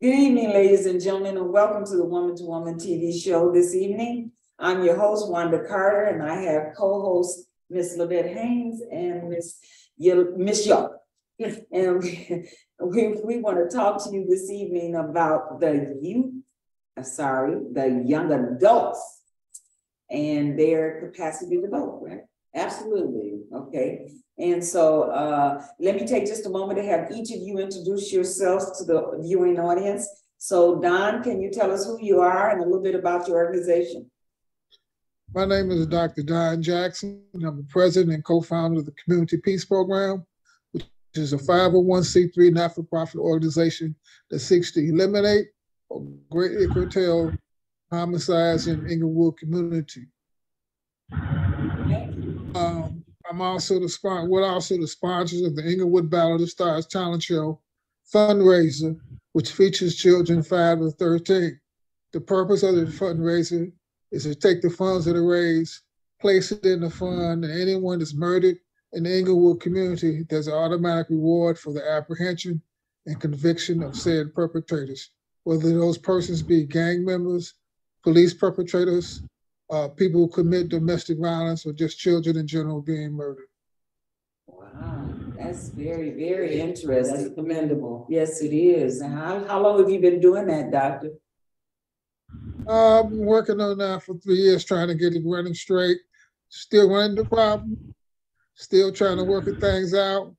Good evening, ladies and gentlemen, and welcome to the Woman to Woman TV show this evening. I'm your host, Wanda Carter, and I have co-hosts Miss Lavette Haynes and Miss York. And we want to talk to you this evening about the young adults and their capacity to develop, right? Absolutely. Okay. And so let me take just a moment to have each of you introduce yourselves to the viewing audience. So Don, can you tell us who you are and a little bit about your organization? My name is Dr. Don Jackson. I'm the president and co-founder of the Community Peace Program, which is a 501c3 not-for-profit organization that seeks to eliminate or greatly curtail homicides in Inglewood community. I'm also the sponsors of the Inglewood Battle of the Stars talent show fundraiser, which features children 5 to 13. The purpose of the fundraiser is to take the funds that are raised, place it in the fund, and anyone that's murdered in the Inglewood community, there's an automatic reward for the apprehension and conviction of said perpetrators, whether those persons be gang members, police perpetrators, people who commit domestic violence, or just children in general being murdered. Wow, that's very, very interesting. That's commendable. Yes, it is. And how long have you been doing that, Doctor? I've been working on that for 3 years, trying to get it running straight. Still running the problem, still trying to work things out.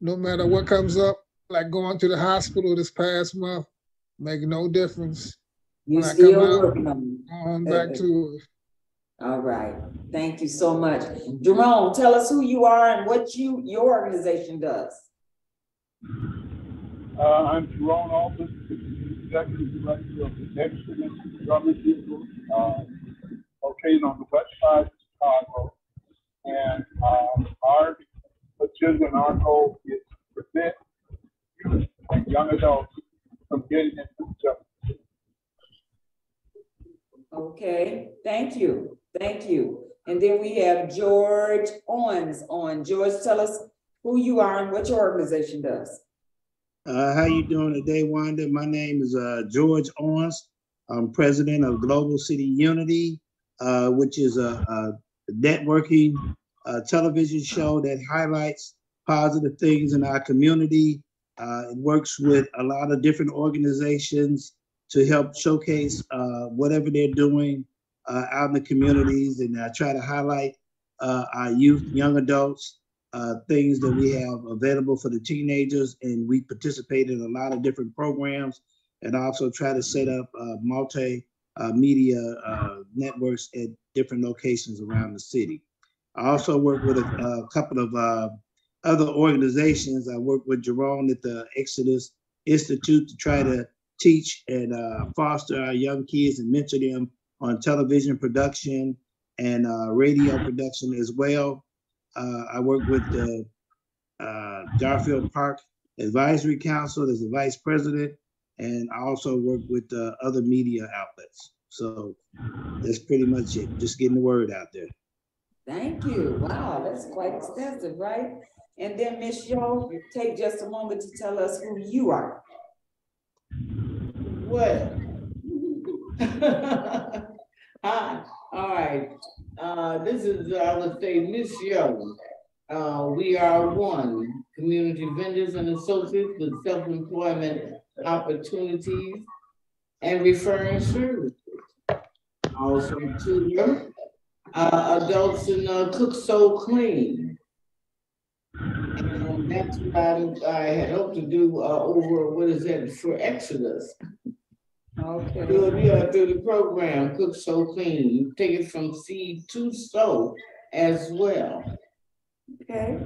No matter what comes up, like going to the hospital this past month, make no difference. You're still working on it. Going back to it. All right. Thank you so much. Jerome, tell us who you are and what your organization does. I'm Jerome Albert, Executive Director of the Excellent Government Vehicle, located on the west side of Chicago. And our agenda and our goal is to prevent youth and young adults from getting into justice. Okay, thank you. Thank you. And then we have George Owens on. George, tell us who you are and what your organization does. How you doing today, Wanda? My name is George Owens. I'm president of Global City Unity, which is a networking television show that highlights positive things in our community. It works with a lot of different organizations to help showcase whatever they're doing out in the communities, and try to highlight our youth, young adults, things that we have available for the teenagers. And we participate in a lot of different programs, and also try to set up multi-media networks at different locations around the city. I also work with a couple of other organizations. I work with Jerome at the Exodus Institute to try to teach and foster our young kids and mentor them on television production and radio production as well. I work with the Garfield Park Advisory Council as the vice president, and I also work with other media outlets. So that's pretty much it, just getting the word out there. Thank you. Wow, that's quite extensive, right? And then Ms. Yo, take just a moment to tell us who you are. What? Hi. All right. This is, I would say, Miss Yo. We are one community vendors and associates with self-employment opportunities and referring services. Also, tutor adults in Cook So Clean. And that's what I had hoped to do over, what is that, for Exodus. Okay. Through the program, Cook So Clean. You take it from seed to sow as well. Okay.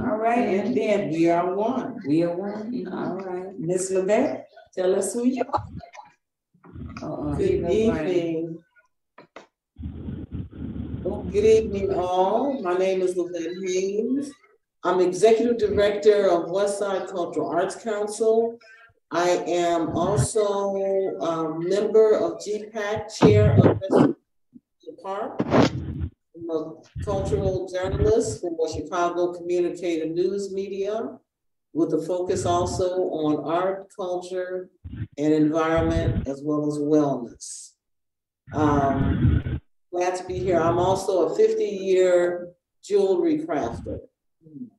All right. And then we are one. We are one. All right. Ms. Lavette, tell us who you are. Good evening. Good evening, all. My name is Lavette Haynes. I'm Executive Director of Westside Cultural Arts Council. I am also a member of GPAC, Chair of the Park. I'm a cultural journalist for Chicago Communicated News Media, with a focus also on art, culture, and environment, as well as wellness. Glad to be here. I'm also a 50-year jewelry crafter.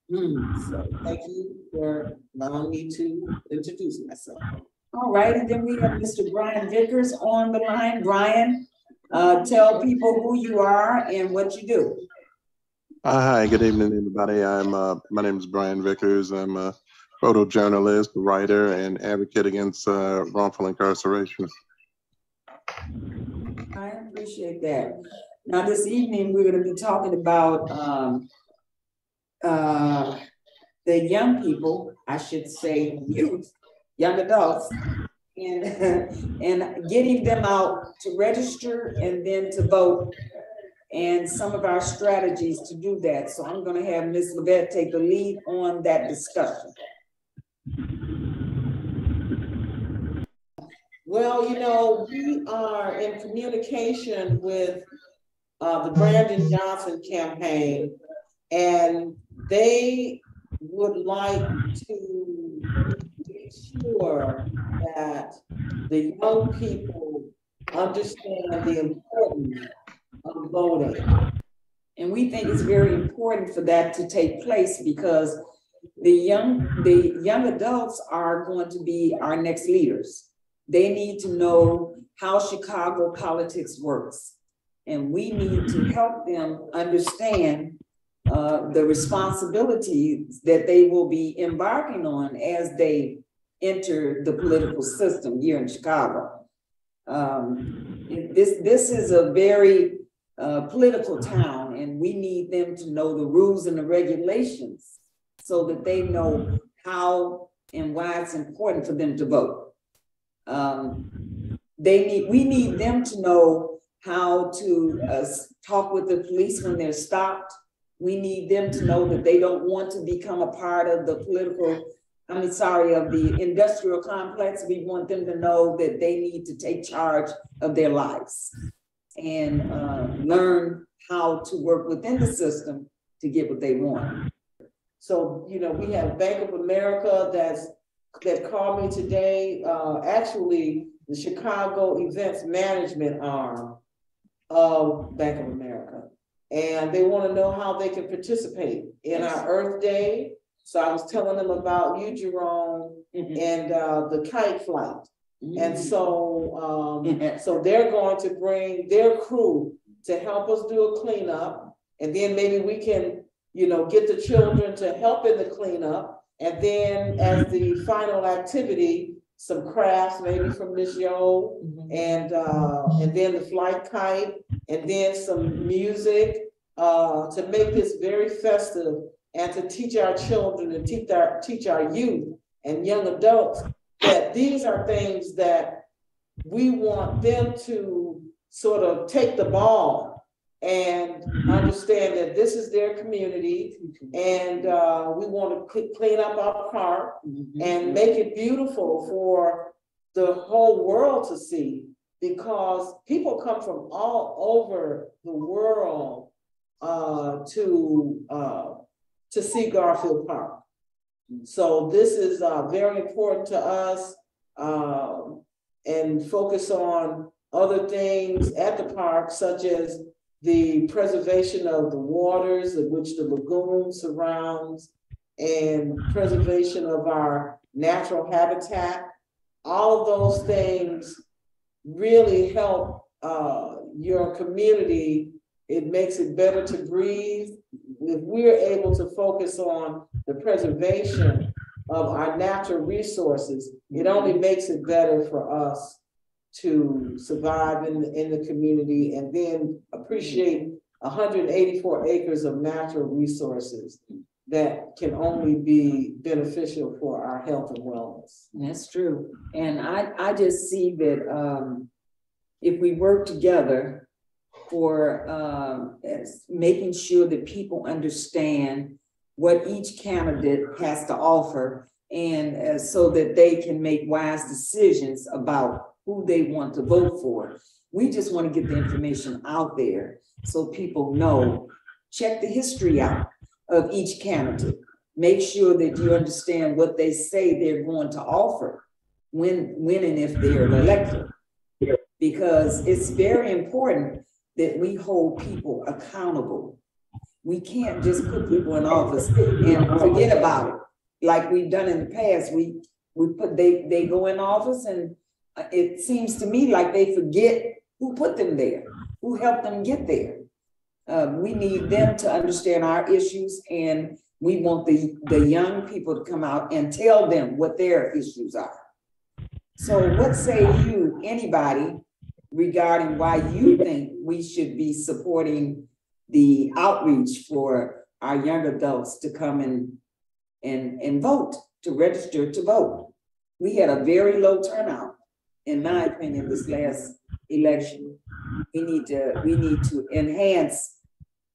So thank you for allowing me to introduce myself. All right, and then we have Mr. Brian Vickers on the line. Brian, tell people who you are and what you do. Hi, good evening, everybody. My name is Brian Vickers. I'm a photojournalist, writer, and advocate against wrongful incarceration. I appreciate that. Now, this evening, we're going to be talking about the young people, I should say youth, young adults, and getting them out to register and then to vote, and some of our strategies to do that. So I'm going to have Ms. Levette take the lead on that discussion. Well, you know, we are in communication with the Brandon Johnson campaign, and they would like to make sure that the young people understand the importance of voting. And we think it's very important for that to take place because the young adults are going to be our next leaders. They need to know how Chicago politics works. And we need to help them understand the responsibilities that they will be embarking on as they enter the political system here in Chicago. This is a very political town, and we need them to know the rules and the regulations so that they know how and why it's important for them to vote. We need them to know how to talk with the police when they're stopped. We need them to know that they don't want to become a part of the of the industrial complex. We want them to know that they need to take charge of their lives and learn how to work within the system to get what they want. So, you know, we have Bank of America that called me today, actually the Chicago Events Management arm of Bank of America. And they want to know how they can participate in our Earth Day. So I was telling them about you, Jerome, and the kite flight. And so, so they're going to bring their crew to help us do a cleanup. And then maybe we can, you know, get the children to help in the cleanup. And then as the final activity, some crafts, maybe from Miss Yo, and then the flight kite, and then some music to make this very festive and to teach our children and teach our youth and young adults that these are things that we want them to sort of take the ball and understand that this is their community, and we want to clean up our park and make it beautiful for the whole world to see, because people come from all over the world to see Garfield Park. So this is very important to us, and focus on other things at the park, such as the preservation of the waters in which the lagoon surrounds, and preservation of our natural habitat. All of those things really help your community. It makes it better to breathe. If we're able to focus on the preservation of our natural resources, it only makes it better for us to survive in the community, and then appreciate 184 acres of natural resources that can only be beneficial for our health and wellness. That's true. And I just see that if we work together for making sure that people understand what each candidate has to offer, and so that they can make wise decisions about who they want to vote for. We just want to get the information out there so people know. Check the history out of each candidate. Make sure that you understand what they say they're going to offer, when and if they're elected. Because it's very important that we hold people accountable. We can't just put people in office and forget about it. Like we've done in the past, they go in office and it seems to me like they forget who put them there, who helped them get there. We need them to understand our issues, and we want the young people to come out and tell them what their issues are. So what say you, anybody, regarding why you think we should be supporting the outreach for our young adults to come and vote, to register to vote? We had a very low turnout, in my opinion, this last election. We need to enhance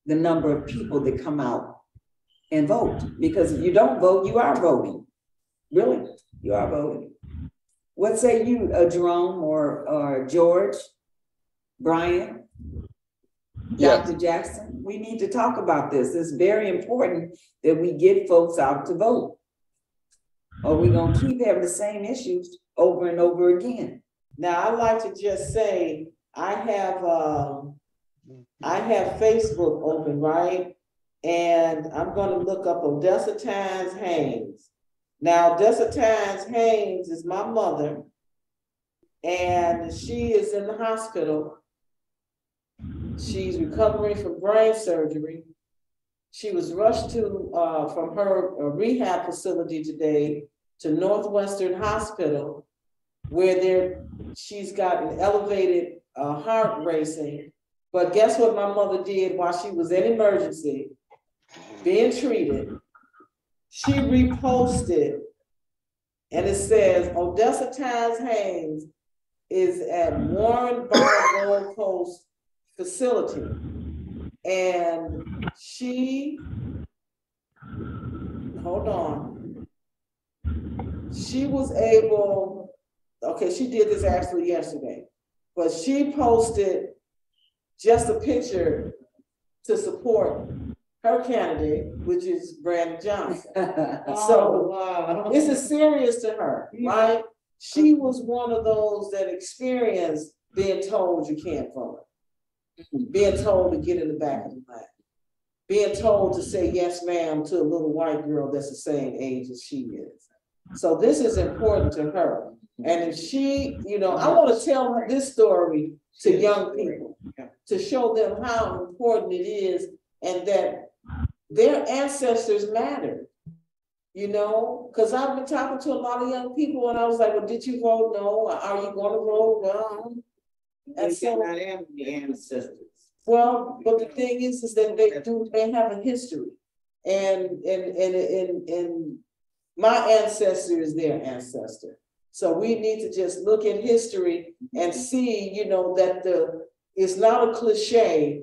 the number of people that come out and vote, because if you don't vote, you are voting. Really, you are voting. What say you, Jerome or George, Brian, Dr. Jackson? We need to talk about this. It's very important that we get folks out to vote, or we're gonna keep having the same issues over and over again. Now, I'd like to just say, I have Facebook open, right? And I'm gonna look up Odessa Tynes Haynes. Now, Odessa Tynes Haynes is my mother, and she is in the hospital. She's recovering from brain surgery. She was rushed from her rehab facility today to Northwestern Hospital, where she's got an elevated heart racing. But guess what my mother did while she was in emergency, being treated? She reposted, and it says, Odessa Tynes Haynes is at Warren Bar Gold Coast facility. And she, hold on, she was able, okay, she did this actually yesterday, but she posted just a picture to support her candidate, which is Brandon Johnson. So wow, this is serious to her, right? She was one of those that experienced being told you can't vote, being told to get in the back of the line, being told to say yes, ma'am, to a little white girl that's the same age as she is. So this is important to her. And if she, I want to tell her this story to young people, to show them how important it is and that their ancestors matter, because I've been talking to a lot of young people and I was like, well, did you vote? No. Are you going to vote? Well, and so, not have the ancestors. well, but the thing is that they have a history, and my ancestor is their ancestor. So we need to just look at history and see, that it's not a cliche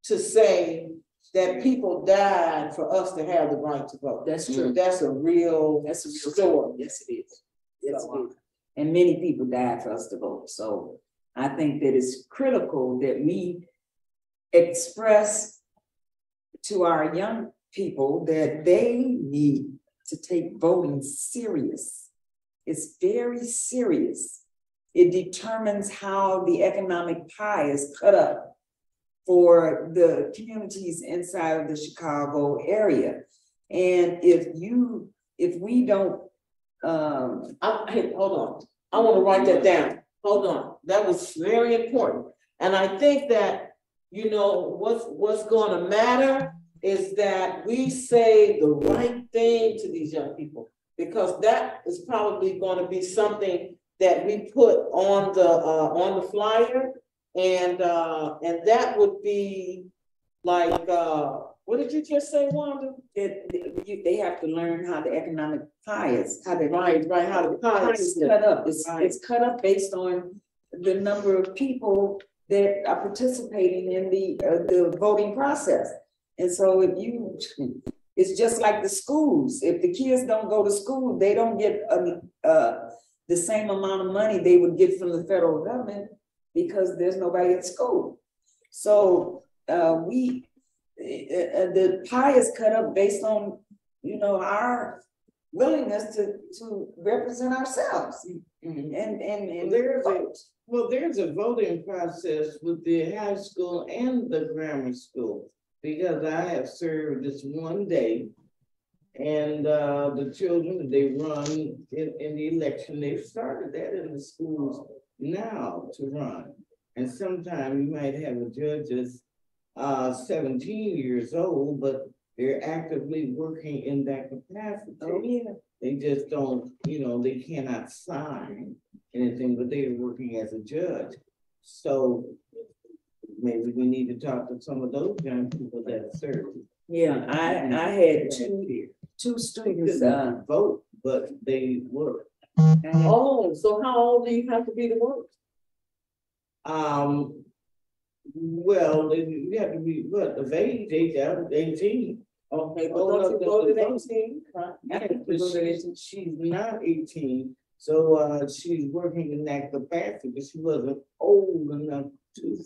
to say that people died for us to have the right to vote. That's true. That's a real story. Yes, it is. Yes, it is. And many people died for us to vote. So I think that it's critical that we express to our young people that they need to take voting serious. It's very serious. It determines how the economic pie is cut up for the communities inside of the Chicago area. And if we don't, hey, hold on. I want to write that down. Hold on. That was very important. And I think that, what's going to matter is that we say the right thing to these young people, because that is probably going to be something that we put on the flyer, and that would be like, what did you just say, Wanda? They have to learn how the economic pie is, how the how the pie is cut up. It's cut up based on the number of people that are participating in the voting process. And so it's just like the schools. If the kids don't go to school, they don't get the same amount of money they would get from the federal government because there's nobody at school. So the pie is cut up based on, our willingness to represent ourselves. Mhm. And There's a voting process with the high school and the grammar school, because I have served this one day. And the children, they run in the election, they've started that in the schools now to run. And sometimes you might have a judge that's 17 years old, but they're actively working in that capacity. oh yeah, They just don't, they cannot sign anything, but they're working as a judge. So maybe we need to talk to some of those young people that serve. yeah. I had two students. Vote, but they work. Oh, so how old do you have to be to work? Well, you have to be of age, 18. Okay, but don't you vote at 18? She's not 18, so she's working in that capacity, but she wasn't old enough to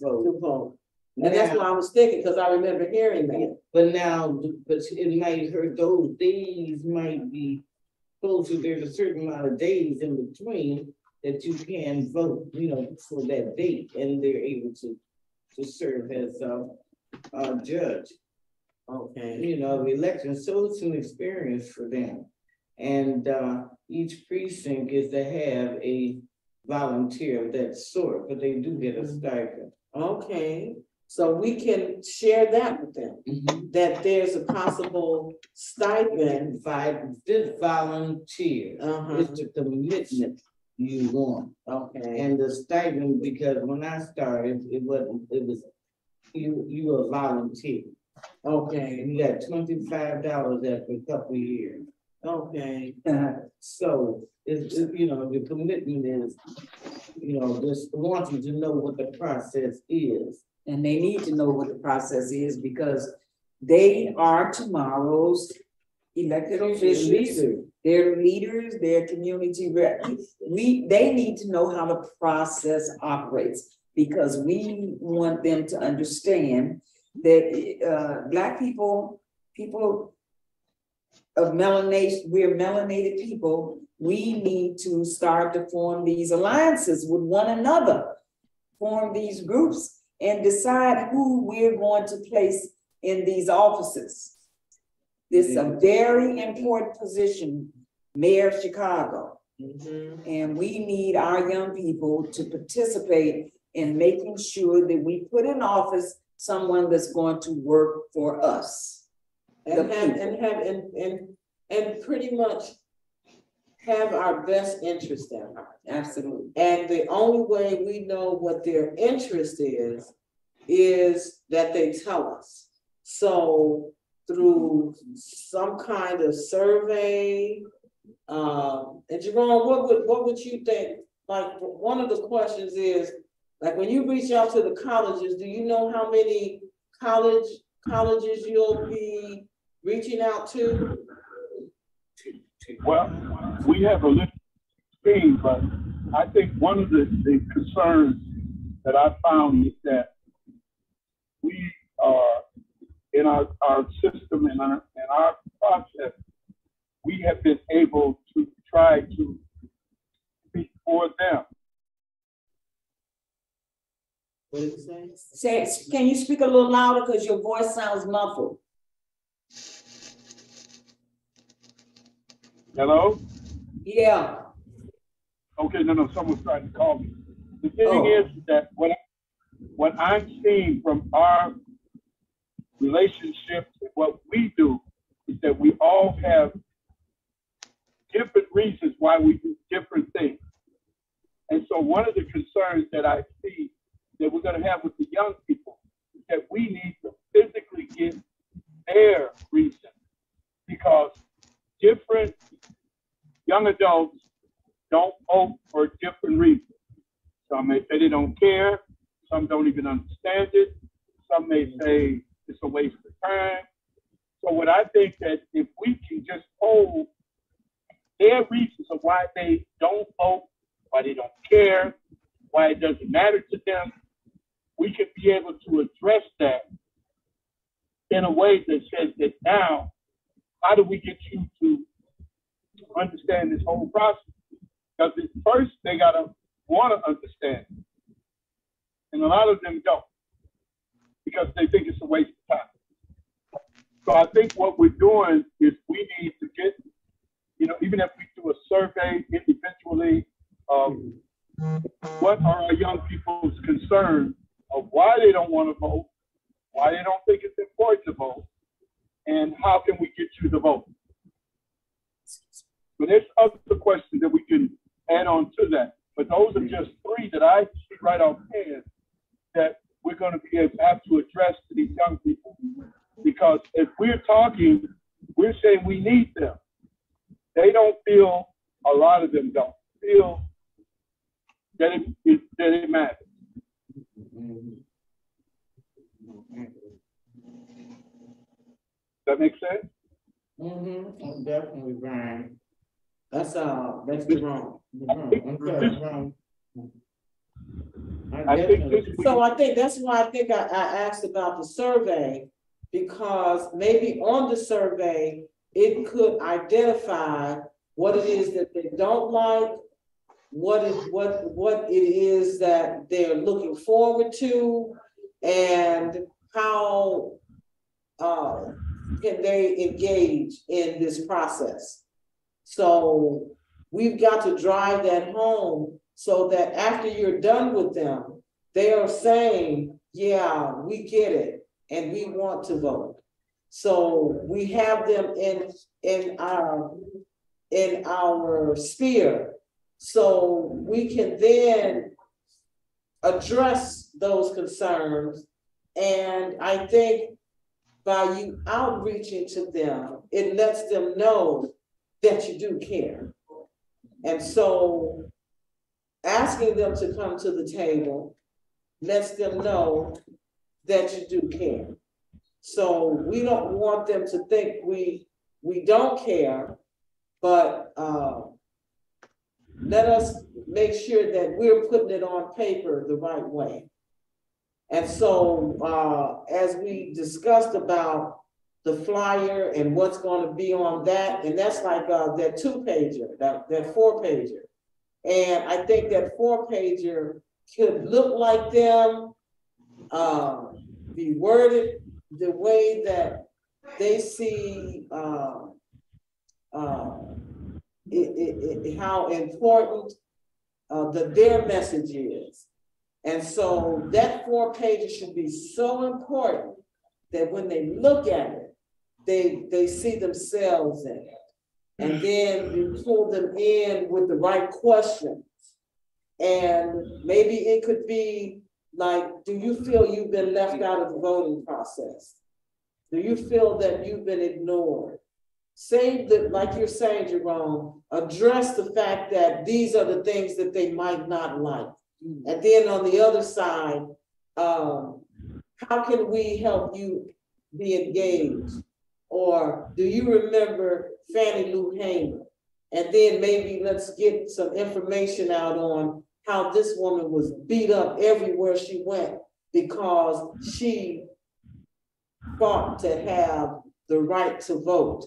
vote. And that's what I was thinking, because I remember hearing that. But now, it might hurt, those days might be closer. There's a certain amount of days in between that you can vote, for that date, and they're able to serve as a judge. Okay. The election, so it's an experience for them. And each precinct is to have a volunteer of that sort, but they do get a stipend. Okay, so we can share that with them, that there's a possible stipend. This volunteer is the commitment you want. Okay. And the stipend, because when I started, it was you a volunteer. Okay. You got $25 after a couple of years. Okay. So the commitment is, just wanting to know what the process is. And they need to know what the process is, because they are tomorrow's elected officials. They're leaders, they're community rep. They need to know how the process operates, because we want them to understand that Black people of melanation, we're melanated people. We need to start to form these alliances with one another, form these groups, and decide who we're going to place in these offices. This is a very important position, Mayor of Chicago. And we need our young people to participate in making sure that we put in office someone that's going to work for us. And pretty much have our best interest at heart. Absolutely. And the only way we know what their interest is that they tell us. So through some kind of survey, and Jerome, what would you think? Like, one of the questions is, like, when you reach out to the colleges, do you know how many colleges you'll be reaching out to? Well, we have a list of 16, but I think one of the concerns that I found is that we are in our system and our process, we have been able to try to speak for them. What did you say? Can you speak a little louder, because your voice sounds muffled? Hello? Yeah. Okay, no, someone's trying to call me. The thing is that what I'm seeing from our relationships and what we do is that we all have different reasons why we do different things. And so one of the concerns that I see that we're going to have with the young people is that we need to physically get their reason, because different young adults don't vote for different reasons. Some may say they don't care. Some don't even understand it. Some may say it's a waste of time. So what I think that if we can just hold their reasons of why they don't vote, why they don't care, why it doesn't matter to them, we could be able to address that in a way that says that now, how do we get you to understand this whole process. Because at first they gotta want to understand, and a lot of them don't, because they think it's a waste of time. So I think what we're doing is we need to get, even if we do a survey individually of what are our young people's concerns of why they don't want to vote, why they don't think it's important to vote, and how can we get you to vote. But there's other questions that we can add on to that. But those are just three that I see right offhand that we're going to have to address to these young people. Because if we're talking, we're saying we need them. They don't feel, a lot of them don't feel that it matters. That make sense? Mm-hmm. Definitely, Brian. That's wrong. So I think that's why I think I asked about the survey, because maybe on the survey, it could identify what it is that they don't like, what it is that they're looking forward to, and how can they engage in this process. So we've got to drive that home so that after you're done with them, they are saying, yeah, we get it and we want to vote. So we have them in our sphere, so we can then address those concerns. And I think by you outreaching to them, it lets them know that you do care. And so asking them to come to the table lets them know that you do care. So we don't want them to think we don't care, but let us make sure that we're putting it on paper the right way. And so as we discussed about the flyer and what's going to be on that, and that's like that 2-pager, that 4-pager. And I think that 4-pager could look like them, be worded the way that they see how important their message is. And so that 4-pager should be so important that when they look at it, they see themselves in it. And then you pull them in with the right questions. And maybe it could be like, do you feel you've been left out of the voting process? Do you feel that you've been ignored? Say that, like you're saying, Jerome, address the fact that these are the things that they might not like. And then on the other side, how can we help you be engaged? Or do you remember Fannie Lou Hamer? And then maybe let's get some information out on how this woman was beat up everywhere she went because she fought to have the right to vote.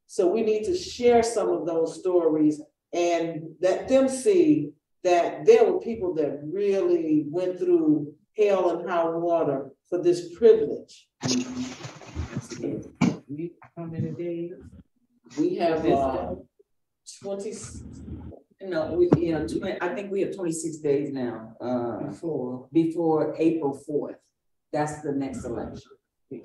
So we need to share some of those stories and let them see that there were people that really went through hell and high water for this privilege. How many days? We have 20. No, I think we have 26 days now. Before April 4th. That's the next election.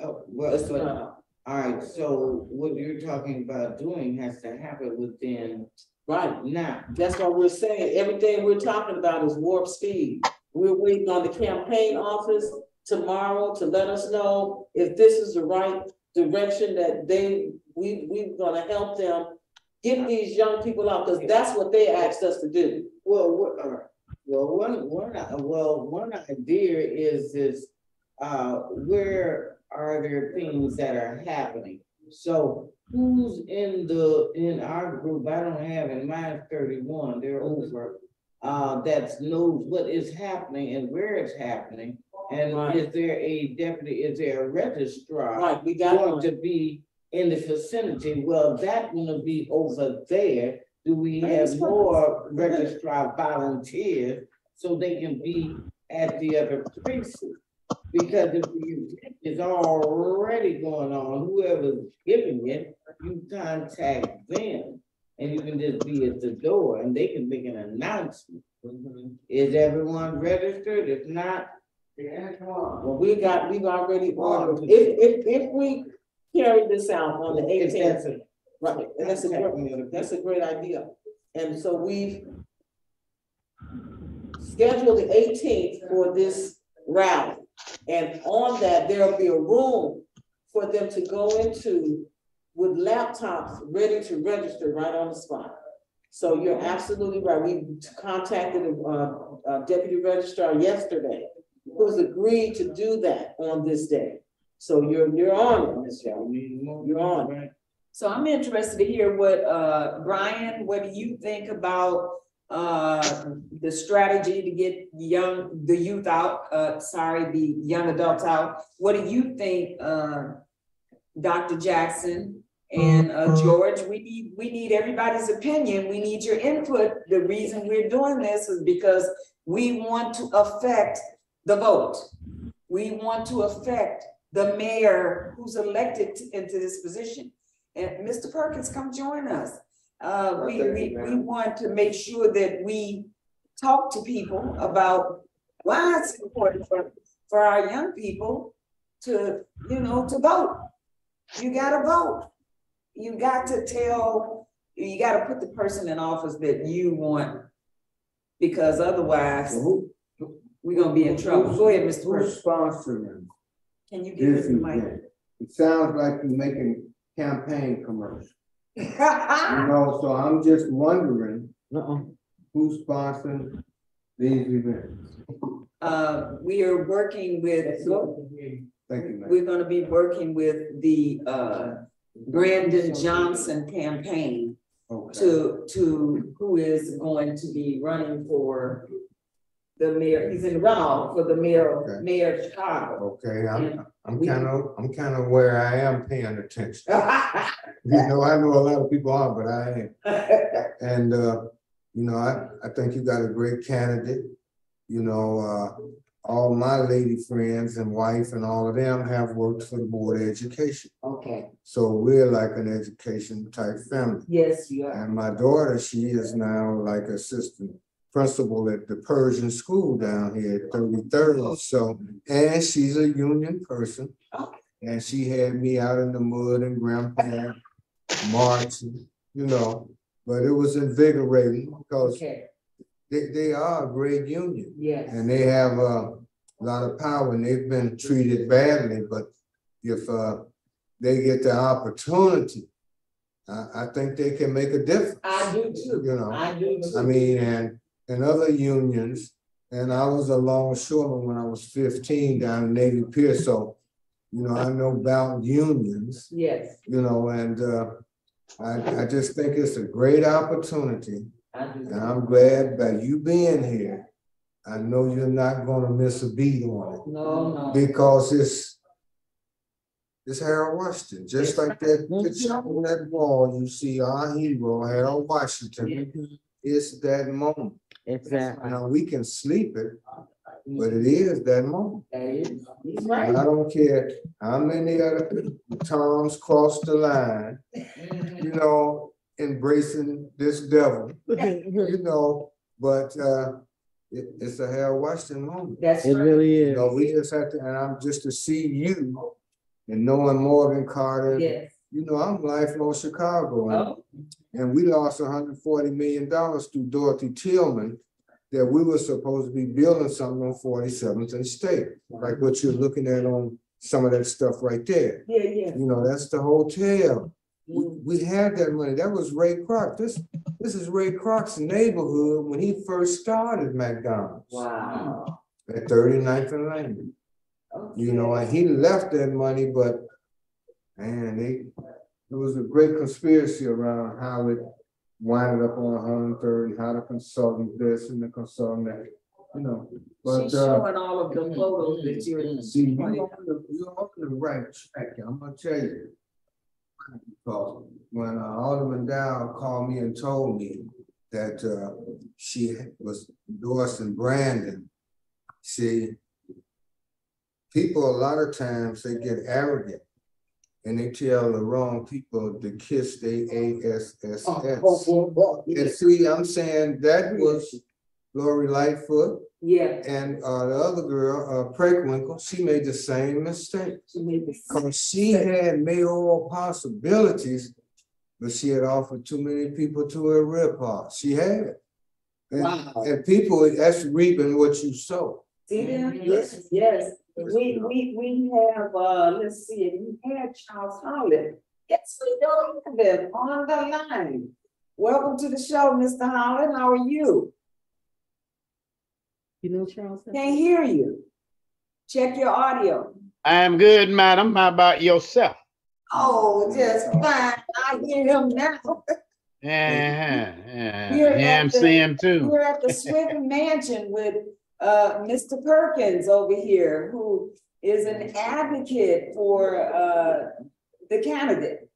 Oh, well, all right. So what you're talking about doing has to happen within right now. That's what we're saying. Everything we're talking about is warp speed. We're waiting on the campaign office tomorrow to let us know if this is the right direction that we're gonna help them get these young people out, because that's what they asked us to do. Well, one idea is where are there things that are happening? So who's in our group? I don't have in mine 31. They're over. That knows what is happening and where it's happening. And is there a deputy? Is there a registrar? We got going to be in the vicinity? Well, that will be over there. do we have more registrar volunteers so they can be at the other places? Because if the event is already going on, whoever's giving it, you contact them. And you can just be at the door and they can make an announcement. Is everyone registered? If not, Well, we've already ordered, if we carry this out on the 18th, right, that's a great idea. And so we've scheduled the 18th for this rally. And on that, there'll be a room for them to go into with laptops ready to register right on the spot. So you're absolutely right. We contacted a deputy registrar yesterday who's agreed to do that on this day. So you're on it, Ms. Young. You're on it. So I'm interested to hear what, Brian, what do you think about the strategy to get the youth out, the young adults out? What do you think, Dr. Jackson and George? We need everybody's opinion. We need your input. The reason we're doing this is because we want to affect the vote. We want to affect the mayor who's elected into this position. And Mr. Perkins, come join us. We want to make sure that we talk to people about why it's important for our young people to, to vote. You gotta vote. You got to put the person in office that you want, because otherwise we're gonna be in trouble. Go ahead, Mr. Perkins. Who's sponsoring Can you give us the mic? It sounds like you're making campaign commercials. So I'm just wondering who's sponsoring these events. We are working with, Thank you, ma'am. we're gonna be working with the Brandon Johnson campaign to who is going to be running for the mayor. He's in the runoff for the mayor of Chicago. Okay, I'm kind of where I am paying attention. I know a lot of people are, but I am. And I think you got a great candidate. All my lady friends and wife and all of them have worked for the Board of Education. Okay. So we're like an education type family. Yes, you are. And my daughter, she is now like assistant principal at the Persian school down here at 33rd. So, and she's a union person. Okay. And she had me out in the mud and grandpa marching, but it was invigorating because they are a great union. Yes. And they have a lot of power and they've been treated badly, but if they get the opportunity, I think they can make a difference. I do too. I do too. I mean, and other unions, and I was a longshoreman when I was 15 down in Navy Pier, so I know about unions. Yes. And I just think it's a great opportunity. I do. And I'm glad that you being here. I know you're not gonna miss a beat on it. No. Because it's Harold Washington, just like that picture on that wall. You see our hero, Harold Washington. It's that moment. exactly. Now we can sleep it, but it is that moment. He's right. I don't care how many other Toms cross the line, embracing this devil, but it's a Harold Washington moment. That's It right. really is. We just have to, and I'm just to see you and knowing Morgan Carter. Yes. I'm lifelong Chicago, and we lost $140 million through Dorothy Tillman that we were supposed to be building something on 47th and State, like what you're looking at on some of that stuff right there. Yeah. That's the hotel. We had that money. That was Ray Kroc. This is Ray Kroc's neighborhood when he first started McDonald's. Wow. At 39th and Langdon. And he left that money, but man, there was a great conspiracy around how it winded up on 103rd and how the consultant this and the consultant that, But she's showing all of the photos that you're see, you're on the right track. I'm gonna tell you. Because when Alderman Dow called me and told me that she was endorsing Brandon, see, people a lot of times they get arrogant and they tell the wrong people to kiss their ASSS. And see, I'm saying that was Lori Lightfoot. Yeah. And the other girl, Preckwinkle, she made the same mistake. Because she had mayoral possibilities, but she had offered too many people to her rip-off. She had. And, Wow. And people, that's reaping what you sow. See them? Yes, yes. We have, let's see, we had Charles Holland. Yes, we do have him on the line. Welcome to the show, Mr. Holland. How are you? You know Charles? Can't hear you. Check your audio. I'm good, madam. How about yourself? Oh, just fine. I hear him now. I'm seeing him too. We're at the Swift Mansion with Mr. Perkins over here, who is an advocate for the candidate.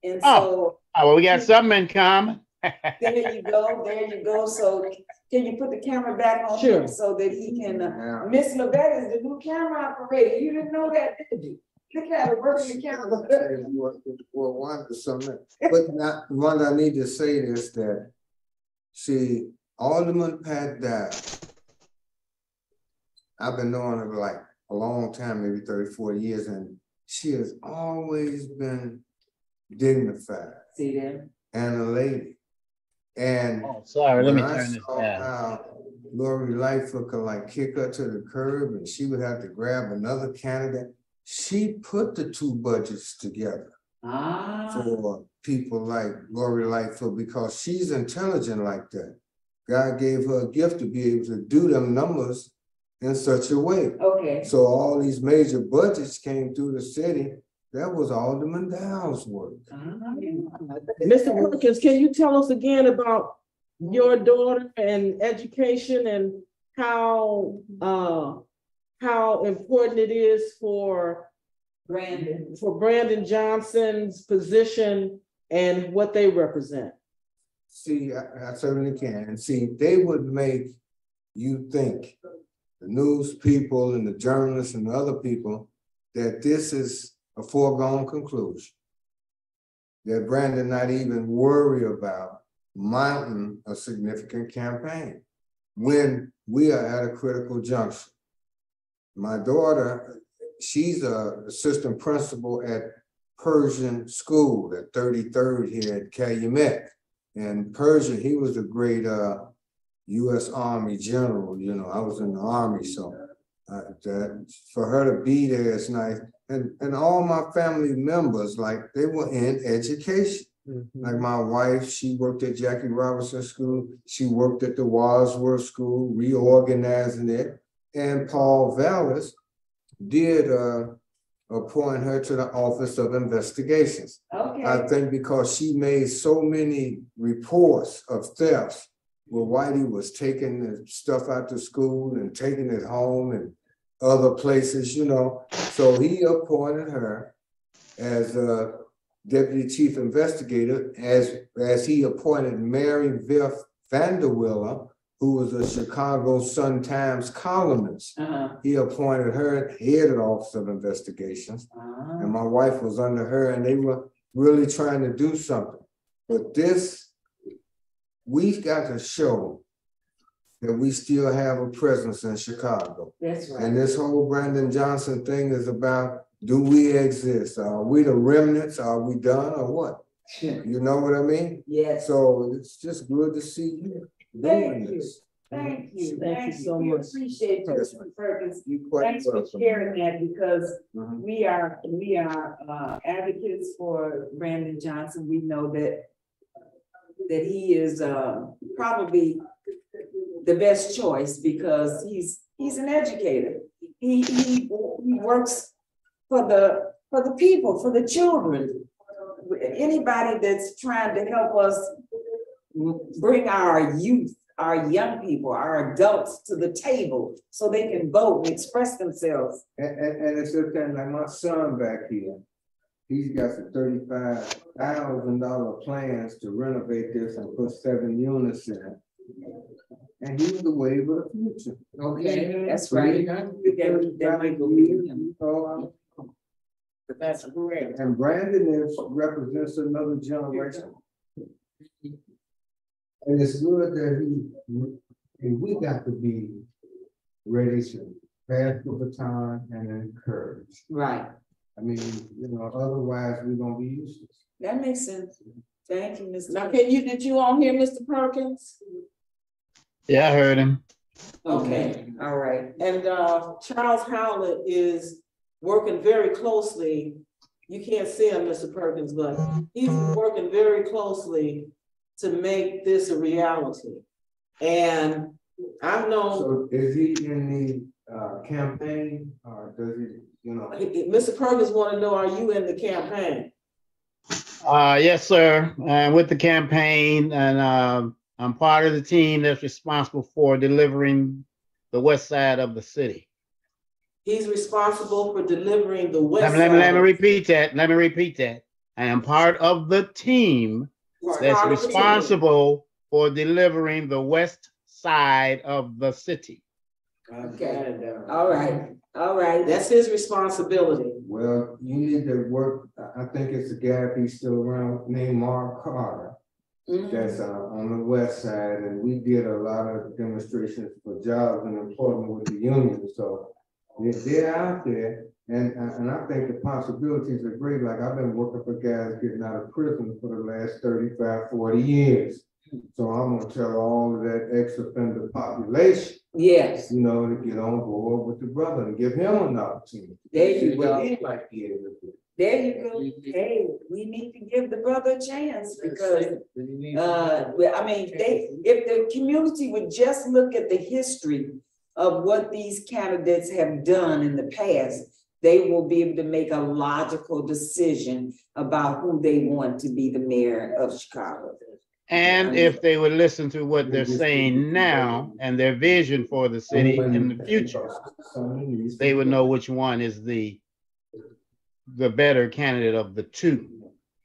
And so well, we got something in common. there you go, there you go. So can you put the camera back on him so that he can, Miss Levette is the new camera operator. You didn't know that, did you? Look at her working the camera. Well, one I need to say is that, see, Alderman Pat Dow, I've been knowing her like a long time, maybe 30, 40 years, and she has always been dignified. See them? And a lady. And sorry, let me turn this down. How Lori Lightfoot could like kick her to the curb and she would have to grab another candidate. She put the two budgets together for people like Lori Lightfoot because she's intelligent like that. God gave her a gift to be able to do them numbers in such a way. Okay. So all these major budgets came through the city. That was Alderman Dow's work. Mr. Perkins, can you tell us again about your daughter and education and how important it is for Brandon Johnson's position and what they represent? See, I certainly can. And see, they would make you think, the news people and the journalists and the other people, that this is a foregone conclusion. That Brandon not even worry about mounting a significant campaign when we are at a critical junction. My daughter, she's an assistant principal at Persian School at 33rd here at Calumet. And Persian, he was a great U.S. Army general. You know, I was in the Army, so that for her to be there is nice. And all my family members, like, they were in education. Like my wife, she worked at Jackie Robinson School. She worked at the Wadsworth School, reorganizing it. And Paul Vallis did appoint her to the Office of Investigations. Okay. I think because she made so many reports of thefts where Whitey was taking the stuff out to school and taking it home and other places, you know. So he appointed her as a deputy chief investigator, as he appointed Mary Viff Vanderwiller, who was a Chicago Sun-Times columnist. He appointed her head of the Office of Investigations. And my wife was under her, and they were really trying to do something. But this, we've got to show that we still have a presence in Chicago. That's right. And this whole Brandon Johnson thing is about, do we exist? Are we the remnants? Are we done or what? You know what I mean? Yes. So it's just good to see you doing this. Thank you. Thank you so much. Appreciate you, Mr. Perkins. Thanks for welcome. sharing that, because we are advocates for Brandon Johnson. We know that he is probably the best choice because he's an educator. He works for the people, for the children. Anybody that's trying to help us bring our youth, our young people, our adults to the table so they can vote and express themselves. And it's okay, like my son back here, he's got some $35,000 plans to renovate this and put 7 units in it. And he's the wave of the future. Okay, that's right. That might go with him. That's correct. And Brandon represents another generation. And it's good that we got to be ready to pass the baton and encourage. Right. I mean, otherwise we're gonna be useless. That makes sense. Thank you, Mr. Now, did you all hear Mr. Perkins? Yeah, I heard him. Okay, all right. And Charles Howlett is working very closely. You can't see him, Mr. Perkins, but he's working very closely to make this a reality. And I've known. So is he in the campaign or does he, Mr. Perkins want to know, are you in the campaign? Yes, sir. With the campaign, and I'm part of the team that's responsible for delivering the west side of the city. He's responsible for delivering the west Let side. me repeat that. Let me repeat that. I am part of the team that's responsible for delivering the west side of the city. Okay. All right. All right. That's his responsibility. well, you need to work, I think it's a guy, if he's still around, named Mark Carter. That's on the west side, and we did a lot of demonstrations for jobs and employment with the union. So they're out there, and I think the possibilities are great. Like I've been working for guys getting out of prison for the last 35, 40 years. So I'm gonna tell all of that ex-offender population, Yes. to get on board with the brother and give him an opportunity. There you See what go. he might be able to do. There you go. Hey, we need to give the brother a chance because well, I mean, if the community would just look at the history of what these candidates have done in the past, they will be able to make a logical decision about who they want to be the mayor of Chicago. And if they would listen to what they're saying now and their vision for the city in the future, they would know which one is the better candidate of the two.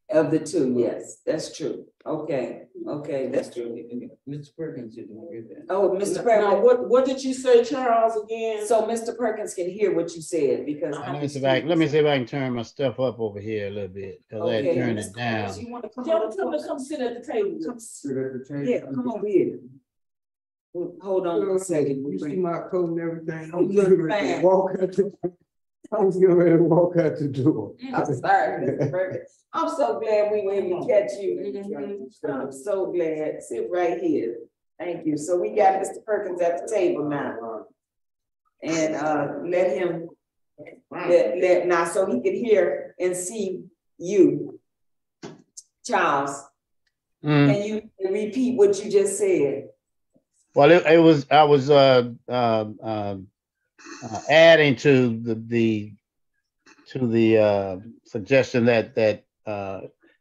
Of the two, yes, that's true. Okay, that's true. Mr. Perkins didn't hear that. Oh, Mr. Now, Perkins. what did you say, Charles, again? So Mr. Perkins can hear what you said because. Let me see if I can turn my stuff up over here a little bit because I turned it down. You want to come Tell him to come sit at the table. Sit at the table. Yeah, come over here. Hold on a second. You see my coat and everything? You look fine. I was getting ready to walk out the door. I'm sorry, Mr. Perkins. I'm so glad we were able to catch you. I'm so glad. Sit right here. Thank you. So we got Mr. Perkins at the table now. And let him now so he can hear and see you. Charles, can you repeat what you just said? Well, I was adding to the suggestion that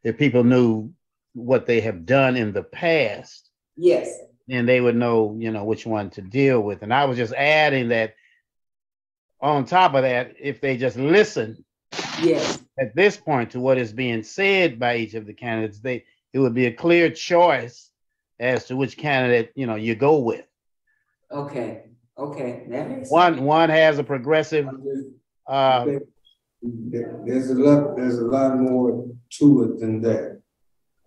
if people knew what they have done in the past, yes, then they would know, which one to deal with. And I was just adding that on top of that, if they just listen, yes, at this point to what is being said by each of the candidates, it would be a clear choice as to which candidate, you go with. Okay. That makes sense. One has a progressive. There's a lot more to it than that.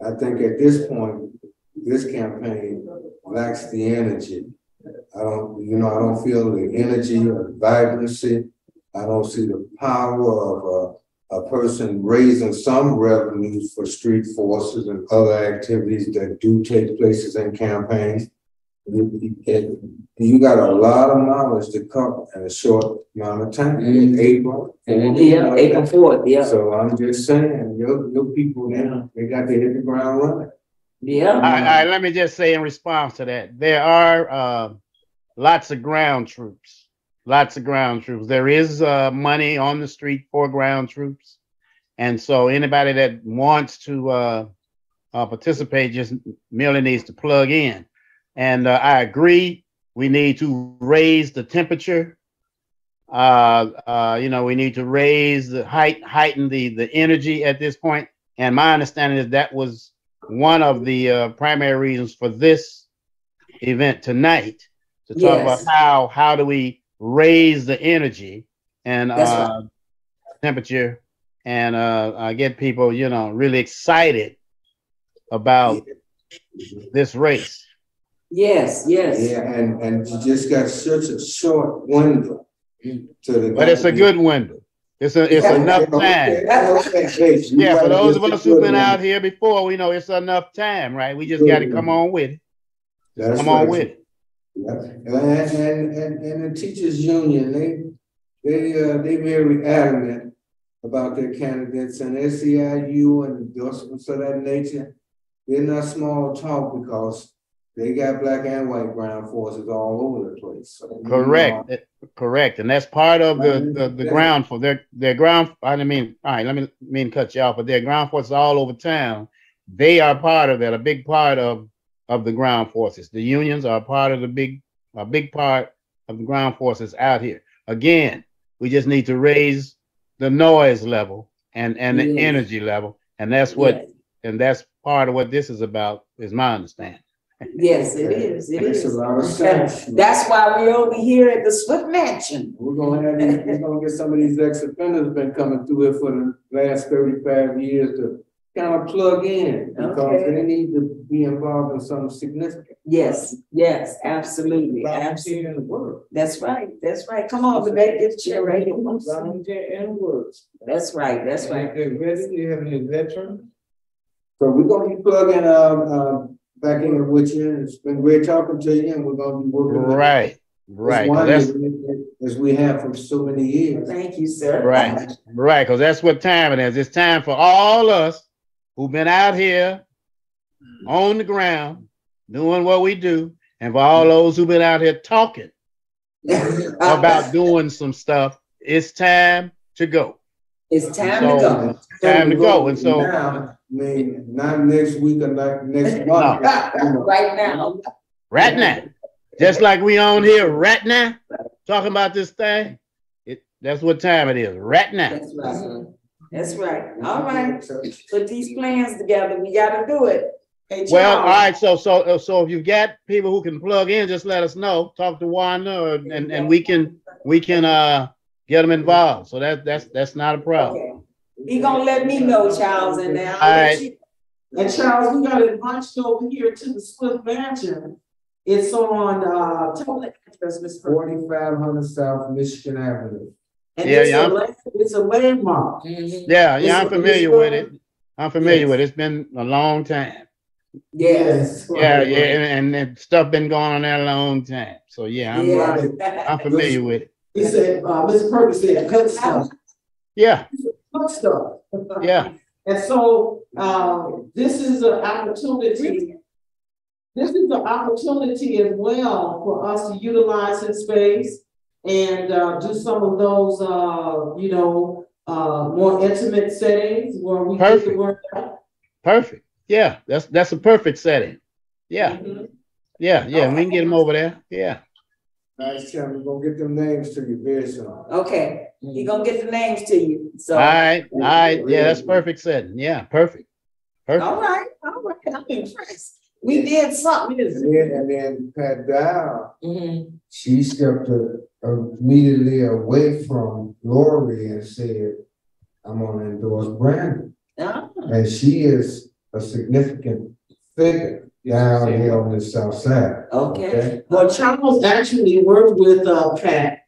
I think at this point, this campaign lacks the energy. I don't feel the energy or vibrancy. I don't see the power of a person raising some revenues for street forces and other activities that do take places in campaigns. You got a lot of knowledge to cover in a short amount of time. April 4th, yeah. So I'm just saying, your people now, they got to hit the ground running. Yeah. Let me just say in response to that, there are lots of ground troops. There is money on the street for ground troops. And so anybody that wants to participate just merely needs to plug in. And I agree, we need to raise the temperature We need to raise heighten the energy at this point. And my understanding is that was one of the primary reasons for this event tonight, to talk about how do we raise the energy and temperature and get people, really excited about this race. Yes. Yeah, and you just got such a short window but it's a good window. It's enough time. Yeah, for those of us who've been out here before, we know it's enough time, right? We just got to come on with it. On with it. Yeah. And the teachers union, they very adamant about their candidates, and SEIU and endorsements of that nature. They're not small talk because they got black and white ground forces all over the place. So, Correct. And that's part of the ground for their ground. I mean, all right, let me cut you off, but their ground forces all over town. They are part of that, a big part of the ground forces. The unions are part of a big part of the ground forces out here. Again, we just need to raise the noise level and the energy level. And that's that's part of what this is about, is my understanding. Yes, it is. It is. That's why we're over here at the Swift Mansion. We're gonna get some of these ex-offenders been coming through here for the last 35 years to kind of plug in, because they need to be involved in something significant. Yes, absolutely. Volunteer and work. That's right. Come on, the back get the chair right here. Volunteer and work. That's right. They're ready. Do you have any veterans? So we're gonna be plugging back in with you. It's been great talking to you, and we're gonna be working right. As we have for so many years. Thank you, sir. Right, because that's what time it is. It's time for all us who've been out here on the ground doing what we do, and for all those who've been out here talking about doing some stuff. It's time to go. It's time to go. Time to go. And so now, not next week or not next month. Right now. Just like we on here right now, talking about this thing. That's what time it is, right now. That's right. All right. Put these plans together. We got to do it. Hey, well, all right. So if you've got people who can plug in, just let us know. Talk to Wanda, and we can get them involved. So that's not a problem. Okay. He gonna let me know, Charles, and now. All right. And Charles, we got invited over here to the Swift Mansion. It's on tell the address, Mr. 4500 South Michigan Avenue. And it's a landmark. Yeah, I'm familiar with it. I'm familiar with it. It's been a long time. Yes. Yeah, and stuff been going on there a long time. So I'm familiar with it. He said, Mr. Perkins said, good stuff. Yeah. Good stuff. Yeah. And so this is an opportunity. This is an opportunity as well for us to utilize this space and do some of those, more intimate settings where we get the word out. Perfect. Yeah, that's a perfect setting. Yeah. Yeah, we can get them over there. Yeah. Nice, Chairman. We're gonna get them names to you very soon. Okay. He gonna get the names to you. So all right. Yeah, that's perfect setting. Yeah, perfect. All right. I'm impressed. We did something. And then Pat Dow, she stepped immediately away from Lori and said, I'm gonna endorse Brandon. And she is a significant figure down here on the south side. Okay. Well, Charles actually worked with Pat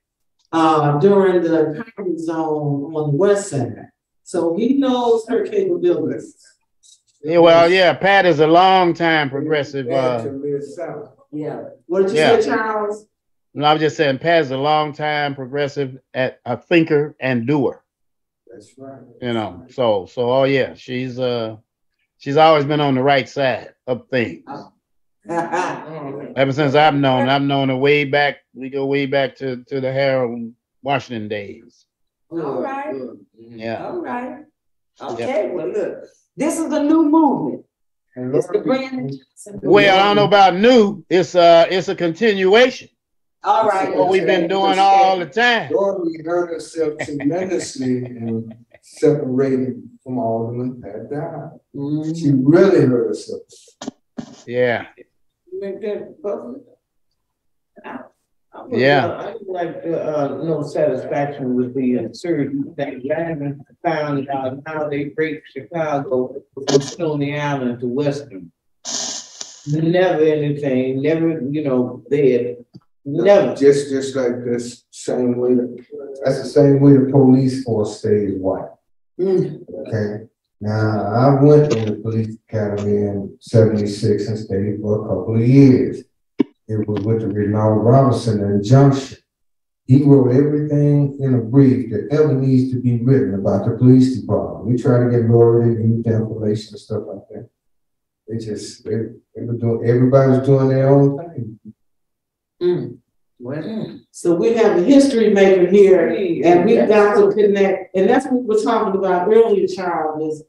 during the poverty zone on the west side. So he knows her capabilities. Yeah, well, Pat is a long time progressive. Yeah. What did you say, Charles? No, I'm just saying Pat is a long time progressive, at a thinker and doer. That's right. She's always been on the right side of things. Ever since I've known her way back. We go way back to the Harold Washington days. All right. Yeah. All right. Okay. Well, look, this is a new movement. It's the Brandon Johnson. Well, I don't know about new. It's a continuation All right. What we've been doing all the time. Dorothy hurt herself tremendously in separating from Alderman Pat Dowd. She really hurt herself. Yeah. Make that public. Yeah. I would like no satisfaction with the absurd that Landon found out how they break Chicago from Stony Island to Western. Never anything, never, there. Never. Just like this same way that's the same way the police force stays white. Okay. Now I went in the police academy in '76 and stayed for a couple of years. It was with the Renald Robinson injunction. He wrote everything in a brief that ever needs to be written about the police department. We try to get Lori to use the information and stuff like that. They were doing, everybody was doing their own thing. Well, so we have a history maker here, and we've got to connect, and that's what we were talking about earlier, Charles, is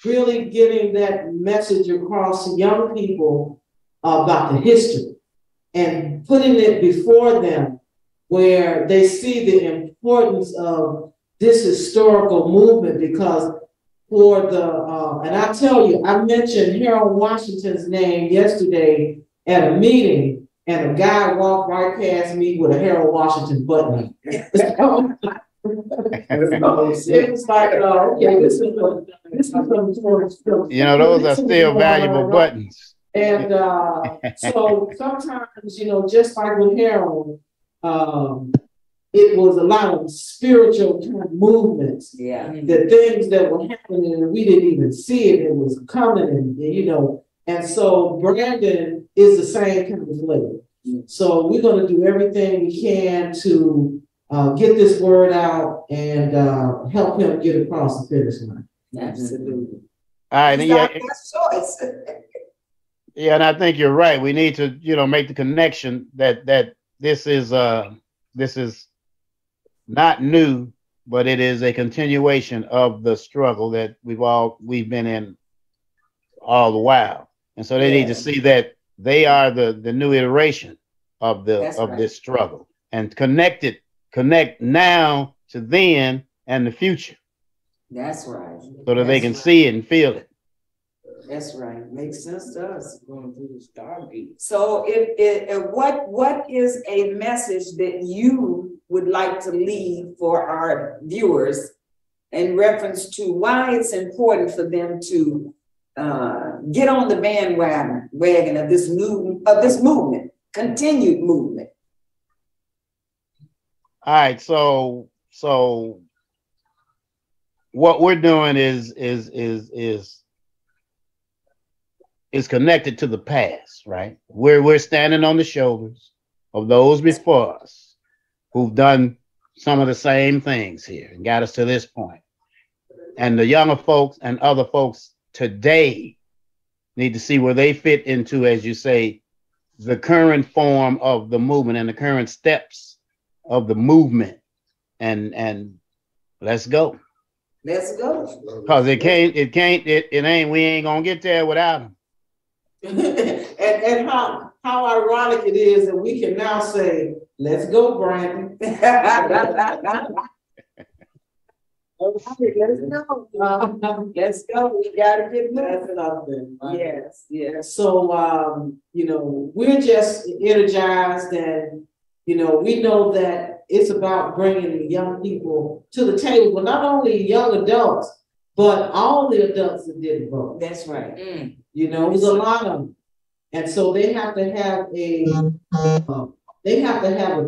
really getting that message across to young people about the history and putting it before them where they see the importance of this historical movement, because for the, and I tell you, I mentioned Harold Washington's name yesterday at a meeting, and a guy walked right past me with a Harold Washington button. It was like, okay, this is those are still valuable buttons. And so sometimes, just like with Harold, it was a lot of spiritual kind of movements. Yeah. The things that were happening, and we didn't even see it. It was coming, and and so Brandon is the same kind of flavor. So we're going to do everything we can to get this word out and help him get across the finish line. Absolutely. All right. It's our best choice. Yeah, and I think you're right. We need to, make the connection that this is not new, but it is a continuation of the struggle that we've been in all the while. And so they need to see that they are the new iteration of this struggle, and connect now to then and the future. That's right. So that they can see it and feel it. That's right. Makes sense to us. Going through the Stargate. So what is a message that you would like to leave for our viewers in reference to why it's important for them to get on the bandwagon of this movement, continued movement? All right, so what we're doing is connected to the past, right? We're standing on the shoulders of those before us who've done some of the same things here and got us to this point. And the younger folks and other folks today need to see where they fit into, as you say, the current form of the movement and the current steps of the movement. And let's go. Let's go. Because we ain't gonna get there without them. and how ironic it is that we can now say, let's go, Brandon. Let's go. Let's go. We gotta get moving. Yes. So we're just energized, and we know that it's about bringing the young people to the table, but not only young adults, but all the adults that didn't vote. That's right. It was a lot of them, and so they have to have a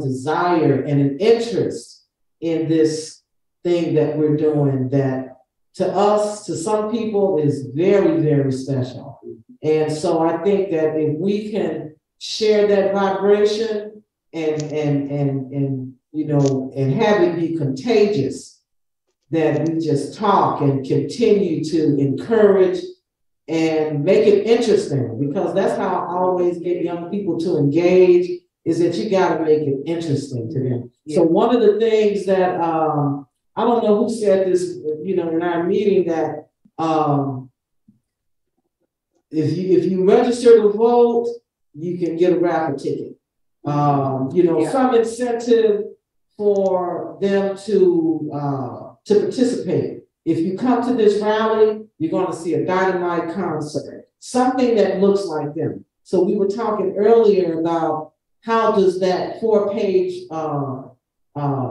desire and an interest in this thing that we're doing, that to us, to some people, is very, very special. And so I think that if we can share that vibration and have it be contagious, that we just talk and continue to encourage and make it interesting, because that's how I always get young people to engage, is that you got to make it interesting to them. Yeah. So one of the things that I don't know who said this, in our meeting, that if you register to vote, you can get a raffle ticket. Some incentive for them to participate. If you come to this rally, you're going to see a dynamite concert, something that looks like them. So we were talking earlier about how does that 4-page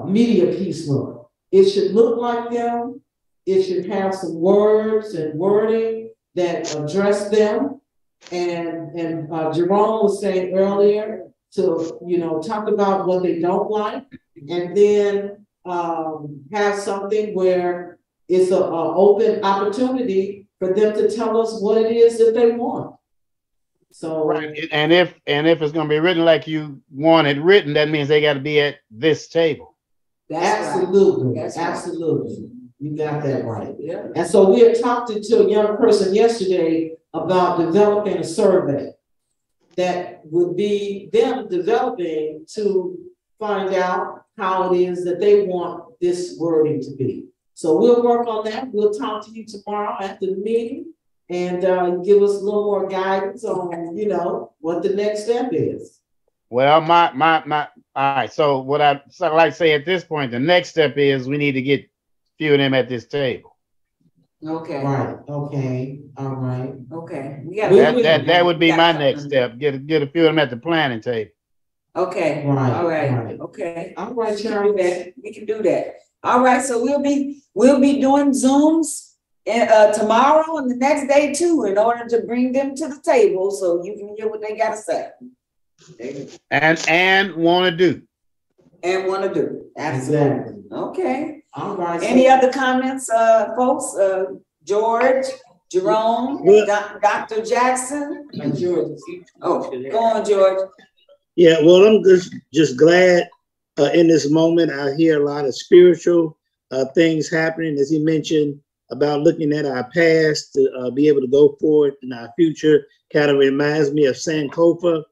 media piece look? It should look like them. It should have some words and wording that address them. And Jerome was saying earlier to talk about what they don't like, and then have something where it's an open opportunity for them to tell us what it is that they want. So right, and if it's going to be written like you want it written, that means they got to be at this table. Absolutely, right. absolutely. You got that right. Yeah. And so we had talked to a young person yesterday about developing a survey that would be them developing to find out how it is that they want this wording to be. So we'll work on that. We'll talk to you tomorrow after the meeting and give us a little more guidance on, what the next step is. Well, all right. So what I'd like to say at this point, the next step is we need to get a few of them at this table. Okay. Right. Okay. All right. Okay. That would be my next step. Get a few of them at the planning table. Okay. Right. All right. Right. Okay. All right, We can do Charles. that. We can do that. All right. So we'll be doing Zooms tomorrow and the next day too, in order to bring them to the table so you can hear what they got to say. And want to do. And want to do. Absolutely. Exactly. Okay. All right. Any other comments, folks? George, Jerome, Dr. Jackson? George. Oh, go on, George. Yeah, well, I'm just glad in this moment. I hear a lot of spiritual things happening, as he mentioned, about looking at our past to be able to go forward in our future. Kind of reminds me of Sankofa.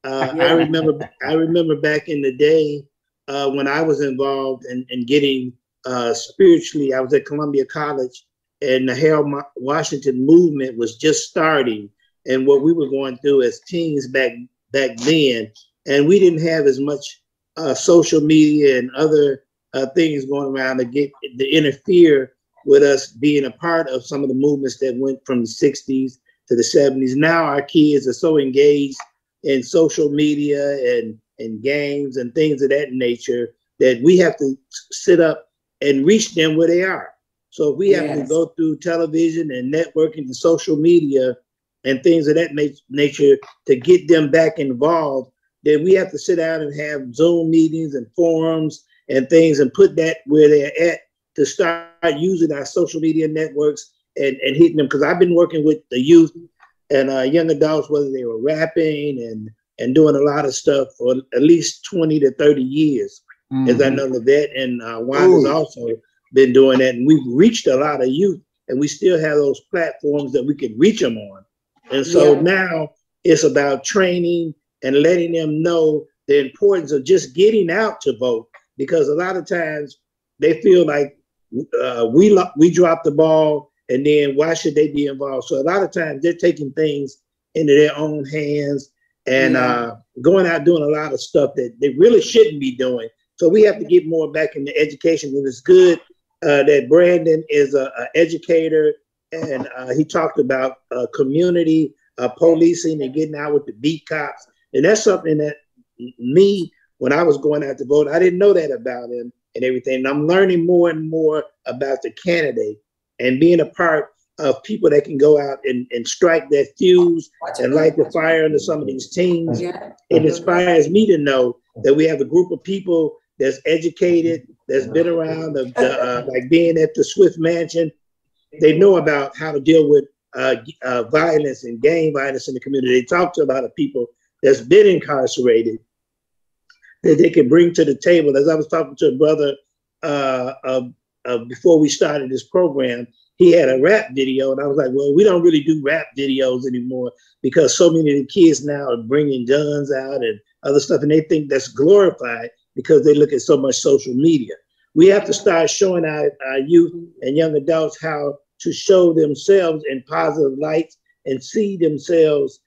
I remember back in the day when I was involved in getting spiritually. I was at Columbia College, and the Harold Washington movement was just starting, and what we were going through as teens back then, and we didn't have as much social media and other things going around to interfere with us being a part of some of the movements that went from the 60s to the 70s. Now our kids are so engaged in social media and games and things of that nature that we have to sit up and reach them where they are. So if we have to go through television and networking and social media and things of that nature to get them back involved, then we have to sit down and have Zoom meetings and forums and things and put that where they're at to start using our social media networks and hitting them. Because I've been working with the youth and young adults, whether they were rapping and doing a lot of stuff for at least 20 to 30 years. As I know Lavette and Wanda's also been doing that. And we've reached a lot of youth, and we still have those platforms that we can reach them on. And so now it's about training and letting them know the importance of just getting out to vote, because a lot of times they feel like we dropped the ball, and then why should they be involved? So a lot of times they're taking things into their own hands and going out doing a lot of stuff that they really shouldn't be doing. So we have to get more back into education. And it's good that Brandon is an educator, and he talked about community policing and getting out with the beat cops. And that's something that when I was going out to vote, I didn't know that about him and everything. And I'm learning more and more about the candidate and being a part of people that can go out and strike that fuse and light the fire under some of these teams. It inspires me to know that we have a group of people that's educated, that's been around, like being at the Swift Mansion. They know about how to deal with violence and gang violence in the community. They talk to a lot of people that's been incarcerated that they can bring to the table. As I was talking to a brother before we started this program, he had a rap video, and I was like, well, we don't really do rap videos anymore because so many of the kids now are bringing guns out and other stuff, and they think that's glorified because they look at so much social media. We have to start showing our youth and young adults how to show themselves in positive lights and see themselves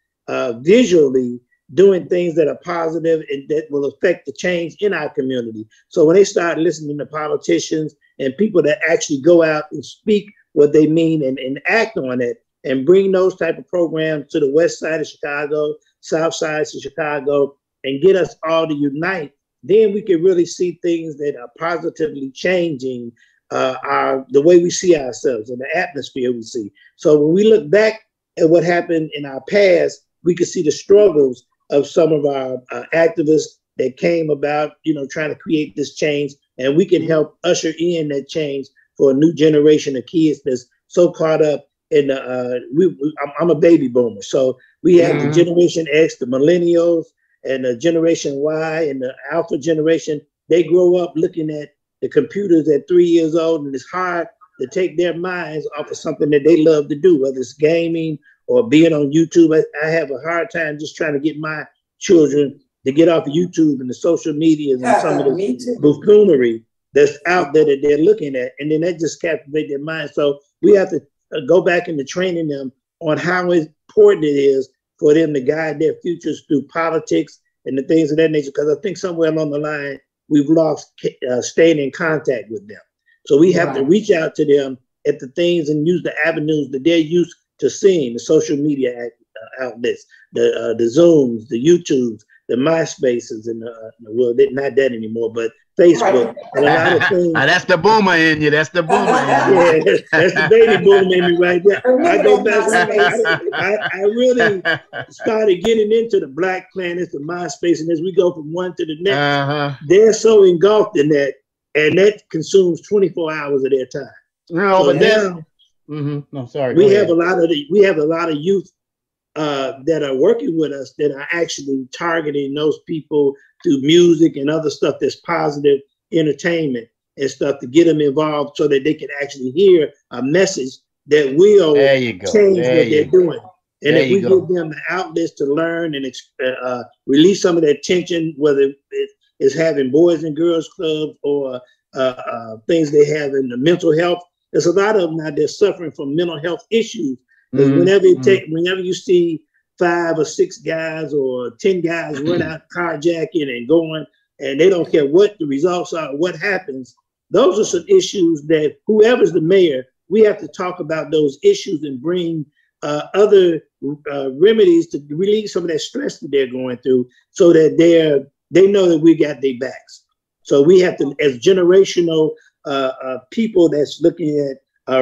visually doing things that are positive and that will affect the change in our community. So when they start listening to politicians and people that actually go out and speak what they mean and act on it and bring those type of programs to the west side of Chicago, south side of Chicago, and get us all to unite, then we can really see things that are positively changing the way we see ourselves and the atmosphere we see. So when we look back at what happened in our past, we can see the struggles of some of our activists that came about, trying to create this change, and we can help usher in that change for a new generation of kids that's so caught up in I'm a baby boomer, so we have the Generation X, the millennials, and the Generation Y and the Alpha generation. They grow up looking at the computers at 3 years old, and it's hard to take their minds off of something that they love to do, whether it's gaming or being on YouTube. I have a hard time just trying to get my children to get off of YouTube and the social medias and some of the buffoonery that's out there that they're looking at, and then that just captivates their mind. So we have to go back into training them on how important it is for them to guide their futures through politics and the things of that nature, because I think somewhere along the line, we've lost staying in contact with them. So we have to reach out to them at the things and use the avenues that they're used to seeing, the social media outlets, the Zooms, the YouTubes, the MySpaces, and well, not that anymore, but Facebook, and a lot of things. That's the boomer in you. That's the boomer in you. Yeah, that's the baby boomer in me right there. I go back. I really started getting into the Black Planets, the MySpace, and as we go from one to the next, they're so engulfed in that, and that consumes 24 hours of their time. No, so but now, no, sorry. We have a lot of youth that are working with us that are actually targeting those people through music and other stuff that's positive entertainment and stuff to get them involved so that they can actually hear a message that will change what they're doing. And if we give them the outlets to learn and release some of that tension, whether it's having boys and girls clubs or things they have in the mental health, there's a lot of them out there suffering from mental health issues. Whenever you see 5 or 6 guys or 10 guys run out carjacking and going, and they don't care what the results are, what happens, those are some issues that whoever's the mayor, we have to talk about those issues and bring other remedies to relieve some of that stress that they're going through, so that they know that we got their backs. So we have to, as generational people that's looking at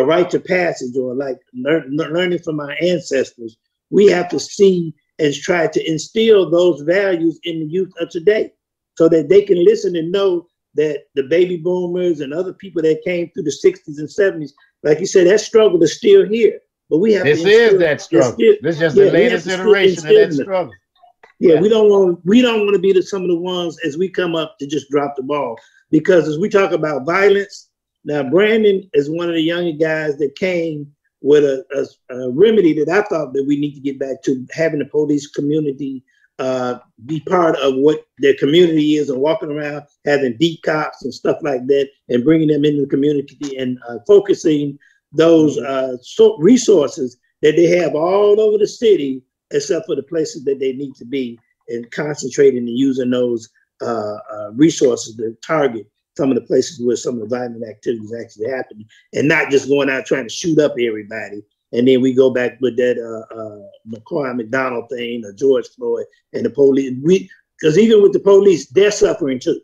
rite to passage or like learning from our ancestors, we have to see and try to instill those values in the youth of today so that they can listen and know that the baby boomers and other people that came through the 60s and 70s, like you said, that struggle is still here. But we have this is that struggle. This is just the latest iteration of that struggle. Yeah, we don't want to be some of the ones as we come up to just drop the ball, because as we talk about violence, now Brandon is one of the younger guys that came with a remedy that I thought that we need to get back to, having the police community be part of what their community is and walking around having beat cops and stuff like that and bringing them into the community and focusing those resources that they have all over the city, except for the places that they need to be, and concentrating and using those resources to target some of the places where some of the violent activities actually happen, and not just going out trying to shoot up everybody. And then we go back with that McCoy McDonald thing, or George Floyd, and the police. Because even with the police, they're suffering too.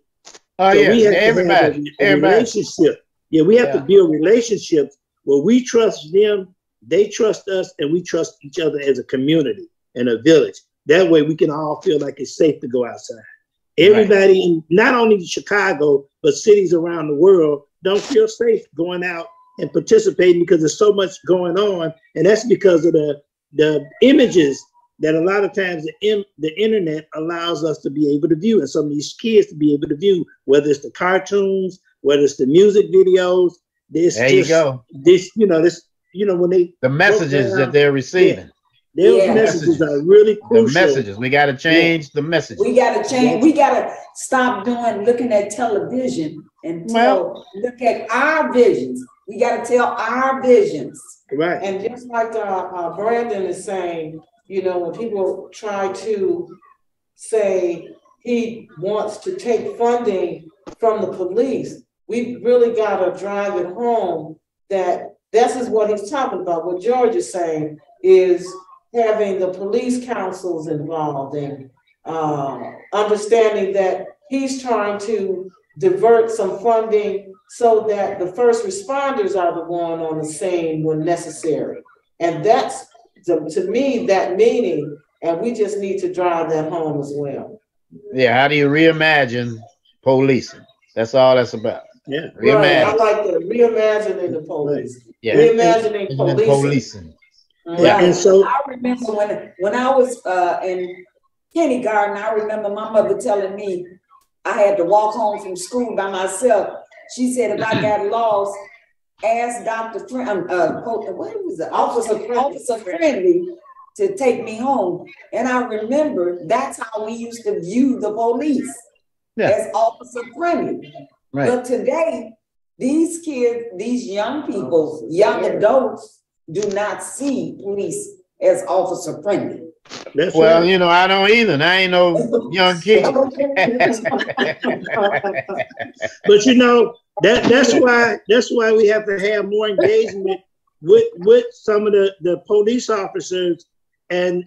Oh, so we have everybody, to have a relationship. Yeah, we have to build relationships where we trust them, they trust us, and we trust each other as a community and a village. That way we can all feel like it's safe to go outside. Everybody, in not only Chicago, but cities around the world don't feel safe going out and participating because there's so much going on. And that's because of the images that a lot of times the internet allows us to be able to view, and some of these kids to be able to view, whether it's the cartoons, whether it's the music videos. When the messages that they're receiving. Those messages are really crucial. The messages. We got to change the messages. We got to change. We got to stop looking at television and look at our visions. We got to tell our visions. Right. And just like Brandon is saying, when people try to say he wants to take funding from the police, we really got to drive it home that this is what he's talking about. What George is saying is having the police councils involved and understanding that he's trying to divert some funding so that the first responders are the one on the scene when necessary. And that's, to me, that meaning, and we just need to drive that home as well. Yeah, how do you reimagine policing? That's all that's about. Yeah. Right, I like that, reimagining the police. Yeah. Reimagining policing. Yeah. And so I remember when I was in kindergarten, I remember my mother telling me I had to walk home from school by myself. She said if I got lost, ask Dr. What was it? Officer Friendly to take me home. And I remember that's how we used to view the police, as officer friendly. Right. But today, these kids, these young people, young adults do not see police as officer friendly. That's well, right. You know, I don't either. I ain't no young kid. But you know, that's why we have to have more engagement with some of the police officers and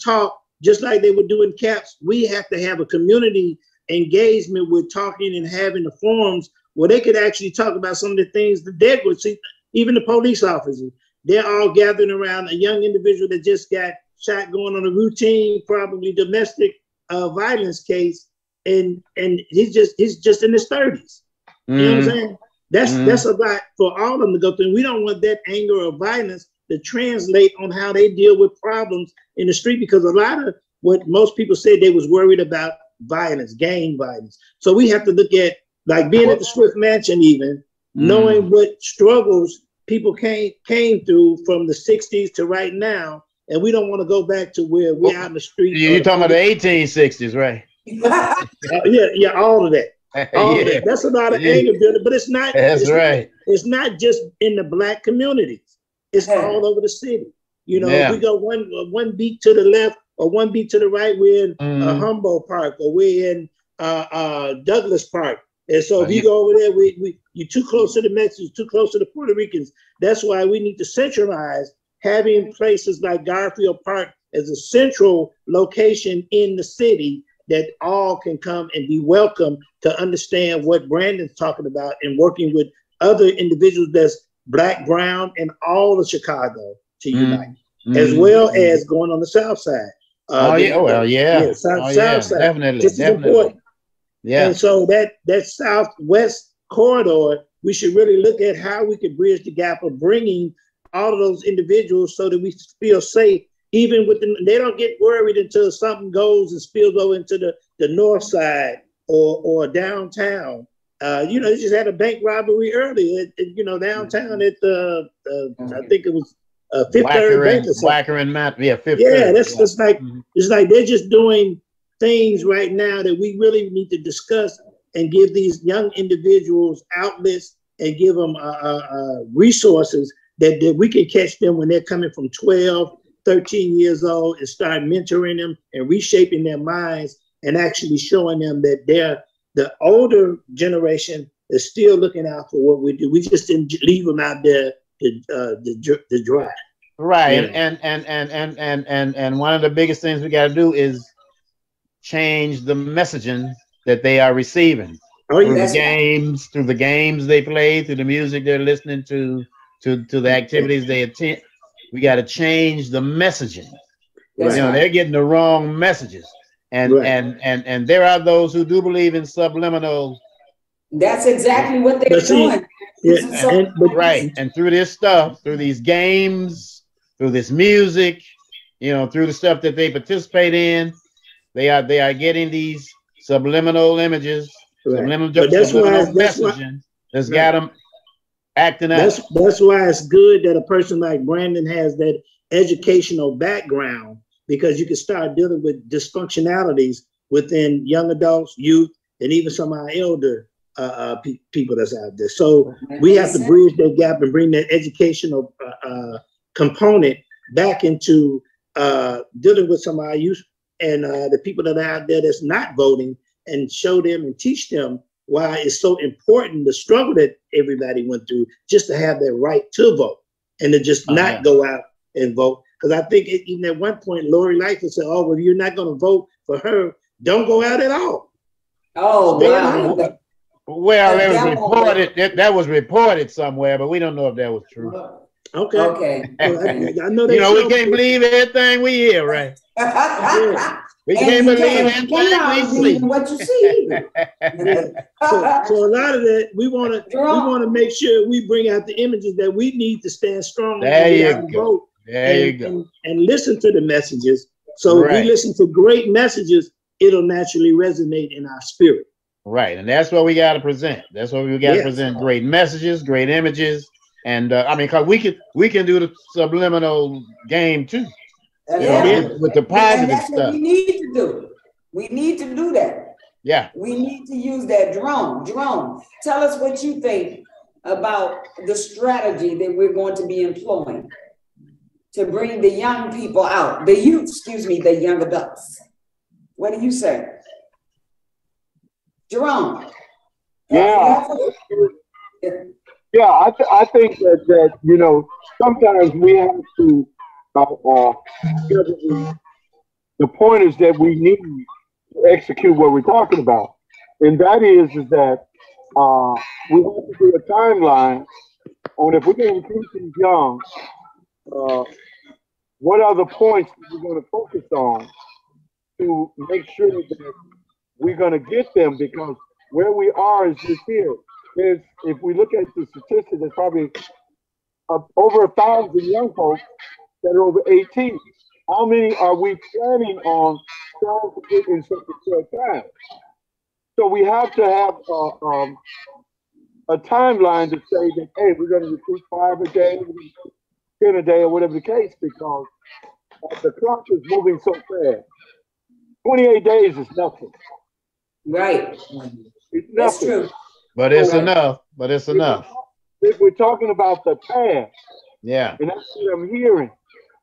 talk, just like they would do in CAPS. We have to have a community engagement with talking and having the forums where they could actually talk about some of the things that they would see. Even the police officers, they're all gathering around a young individual that just got shot going on a routine, probably domestic violence case, and he's just in his 30s. You know what I'm saying? That's a lot for all of them to go through. We don't want that anger or violence to translate on how they deal with problems in the street, because a lot of what most people said they was worried about violence, gang violence. So we have to look at, like, being at the Swift Mansion, even knowing what struggles people came through from the 60s to right now, and we don't want to go back to where we're out in the street. You're talking about the 1860s, right? Yeah, all of that. All of that. That's a lot of anger building, but it's not. That's right. It's not just in the Black communities. It's all over the city. You know, if we go one beat to the left or one beat to the right, we're in Humboldt Park, or we're in Douglas Park. And so if you go over there, you're too close to the Mexicans, too close to the Puerto Ricans. That's why we need to centralize having places like Garfield Park as a central location in the city that all can come and be welcome to understand what Brandon's talking about, and working with other individuals that's Black, brown, and all of Chicago to unite, as well as going on the South Side. South Side, definitely, just as important. Yeah. And so that Southwest corridor, we should really look at how we can bridge the gap of bringing all of those individuals so that we feel safe, even with them. They don't get worried until something goes and spills over into the North Side or downtown. You know, they just had a bank robbery earlier, downtown at I think it was Fifth Third Bank or something. Fifth Third. That's just like, it's like they're just doing things right now that we really need to discuss and give these young individuals outlets and give them resources that we can catch them when they're coming from 12, 13 years old, and start mentoring them and reshaping their minds, and actually showing them that the older generation is still looking out for what we do. We just didn't leave them out there to dry. Right. Yeah. And one of the biggest things we got to do is change the messaging that they are receiving through the games they play, through the music they're listening to the activities they attend. We got to change the messaging. They're getting the wrong messages, and there are those who do believe in subliminal. That's exactly what they're doing. And through this stuff, through these games, through this music, through the stuff that they participate in, they are getting these subliminal images, subliminal messaging that's got them acting out. That's why it's good that a person like Brandon has that educational background, because you can start dealing with dysfunctionalities within young adults, youth, and even some of our elder people that's out there. So we have to bridge that gap and bring that educational component back into dealing with some of our youth and the people that are out there that's not voting, and show them and teach them why it's so important, the struggle that everybody went through just to have that right to vote and to just not go out and vote. Because I think even at one point, Lori Lightfoot said, oh, well, you're not going to vote for her, don't go out at all. Oh, wow. Well, it was reported, that was reported somewhere, but we don't know if that was true. Okay. Okay. I know you know, we can't believe everything we hear, right? We can't believe everything we see. What you see. So a lot of that, we want to make sure we bring out the images that we need to stand strong. There you go. There you go. And listen to the messages. So if we listen to great messages, it'll naturally resonate in our spirit. Right, and that's what we got to present. That's what we got to present: great messages, great images, and I mean, because we can do the subliminal game too, with the positive and that's stuff. What we need to do. We need to do that. Yeah, we need to use that. Jerome, tell us what you think about the strategy that we're going to be employing to bring the young people out, the youth, the young adults. What do you say? Jerome. Yeah. Yeah, I think that you know, sometimes we have to the point is that we need to execute what we're talking about. And that is that we have to do a timeline on if we're going to keep these young, what are the points that we're going to focus on to make sure that we're going to get them, because where we are is just here. If we look at the statistics, there's probably over 1,000 young folks that are over 18. How many are we planning on trying to get in such a short time? So we have to have a timeline to say that, hey, we're going to recruit 5 a day, 10 a day, or whatever the case, because the clock is moving so fast. 28 days is nothing. Right. It's nothing. That's true. But it's enough. But it's enough. If we're talking about the past, yeah, and that's what I'm hearing.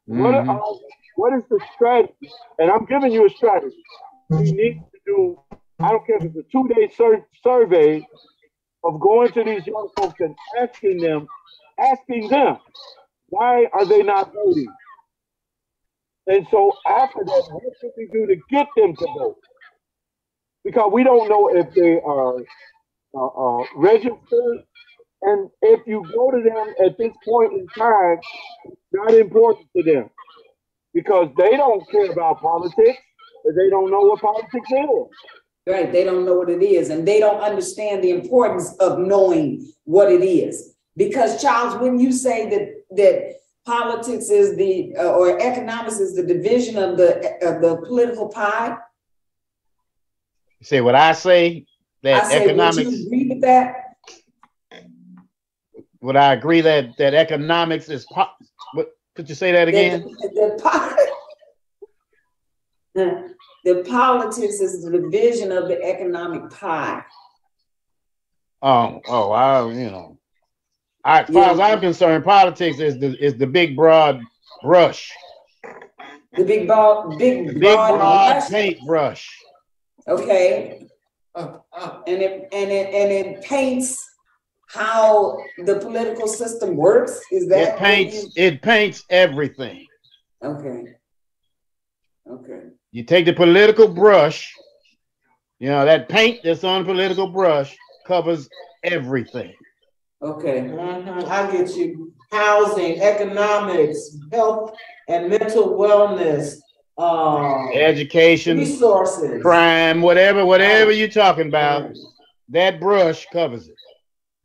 What is the strategy? And I'm giving you a strategy. We need to do, I don't care if it's a 2-day survey of going to these young folks and asking them, why are they not voting? And so after that, what should we do to get them to vote? Because we don't know if they are registered. And if you go to them at this point in time, it's not important to them because they don't care about politics. They don't know what politics is. Right, they don't know what it is, and they don't understand the importance of knowing what it is. Because, Charles, when you say that politics is or economics is the division of the political pie. You say what I say, that economics. Would you agree with that? Would I agree that economics is could you say that again? The politics is the division of the economic pie. As far as I'm concerned, politics is the big broad brush. The big broad paintbrush. Okay. And it paints how the political system works. Is that it paints everything. Okay. You take the political brush, that paint that's on the political brush covers everything. Okay, I get you. Housing, economics, health and mental wellness, education, resources, crime, whatever you're talking about, that brush covers it.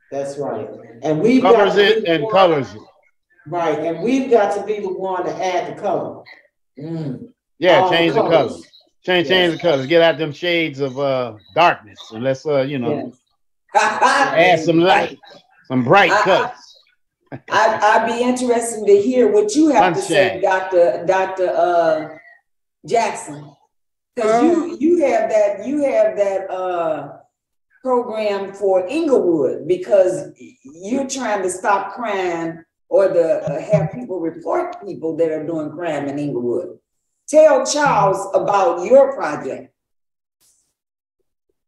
That's right. And we've covers it and colors it. Right, and we've got to be the one to add the color. Yeah, change the colors. Change the colors. Get out them shades of darkness, and let's add some light, some bright colors. I'd be interested to hear what you have to say, Dr. Jackson, because you have that program for Inglewood, because you're trying to stop crime or have people report people that are doing crime in Inglewood. tell Charles about your project.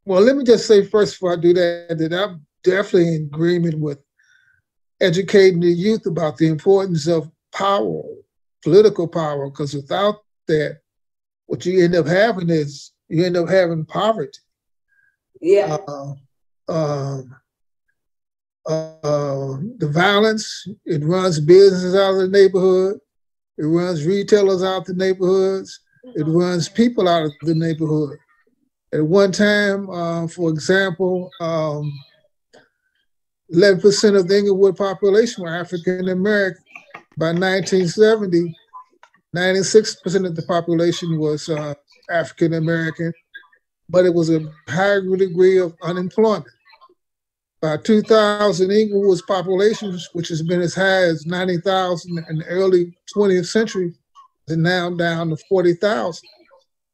Well, let me just say first before I do that, that I'm definitely in agreement with educating the youth about the importance of power, political power, because without that, what you end up having is you end up having poverty. Yeah. The violence, it runs businesses out of the neighborhood, it runs retailers out of the neighborhoods, it runs people out of the neighborhood. At one time, for example, 11% of the Inglewood population were African American. By 1970, 96% of the population was African American, but it was a high degree of unemployment. By 2000, Inglewood's population, which has been as high as 90,000 in the early 20th century, is now down to 40,000.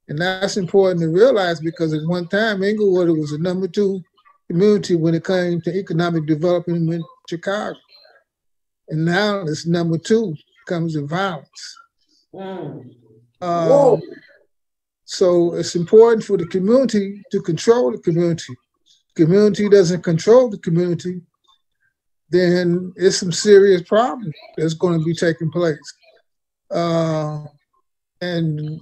And that's important to realize because at one time, Inglewood was the #2 community when it came to economic development in Chicago. And now it's #2 comes to violence. So it's important for the community to control the community. Community doesn't control the community, then it's some serious problems that's going to be taking place. And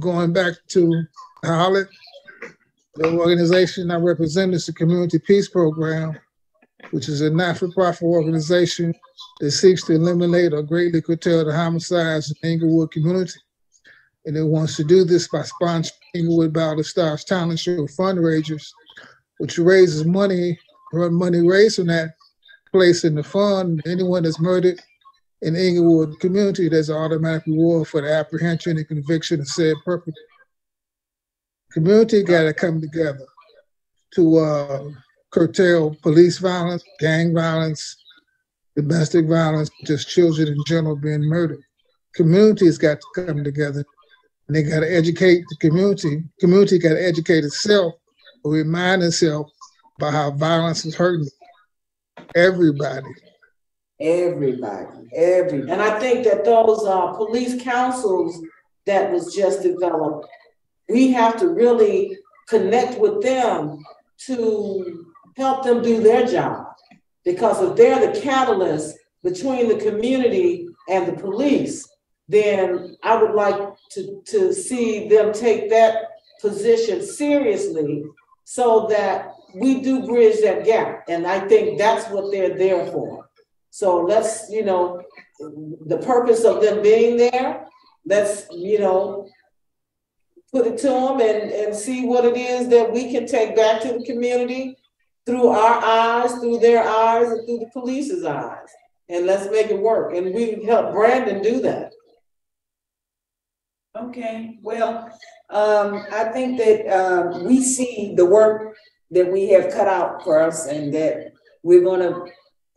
going back to Holland, the organization I represent is the Community Peace Program, which is a not-for-profit organization that seeks to eliminate or greatly curtail the homicides in the Inglewood community. And it wants to do this by sponsoring Inglewood Ballard Stars Talent Show fundraisers, which raises money, money raised from that place in the fund. Anyone that's murdered in the Inglewood community, there's an automatic reward for the apprehension and conviction of said perpetrator. Community got to come together to curtail police violence, gang violence, domestic violence, just children in general being murdered. Communities got to come together and they got to educate the community. Community got to educate itself or remind itself about how violence is hurting everybody. Everybody. And I think that those police councils that was just developed, we have to really connect with them to help them do their job. Because if they're the catalyst between the community and the police, then I would like to see them take that position seriously so that we do bridge that gap. And I think that's what they're there for. So let's, the purpose of them being there, let's, put it to them and see what it is that we can take back to the community through our eyes, through their eyes, and through the police's eyes. And let's make it work. And we can help Brandon do that. Okay, well, I think that we see the work that we have cut out for us and that we're going to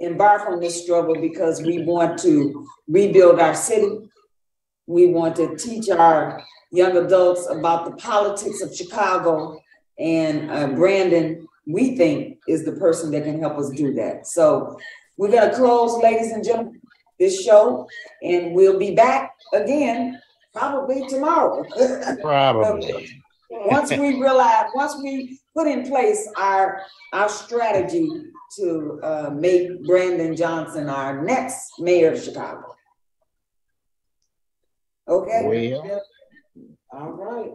embark on this struggle because we want to rebuild our city. We want to teach our young adults about the politics of Chicago, and Brandon, we think, is the person that can help us do that. So we're going to close, ladies and gentlemen, this show, and we'll be back again probably tomorrow. Probably. Once we put in place our strategy to make Brandon Johnson our next mayor of Chicago. Okay. Well. All right.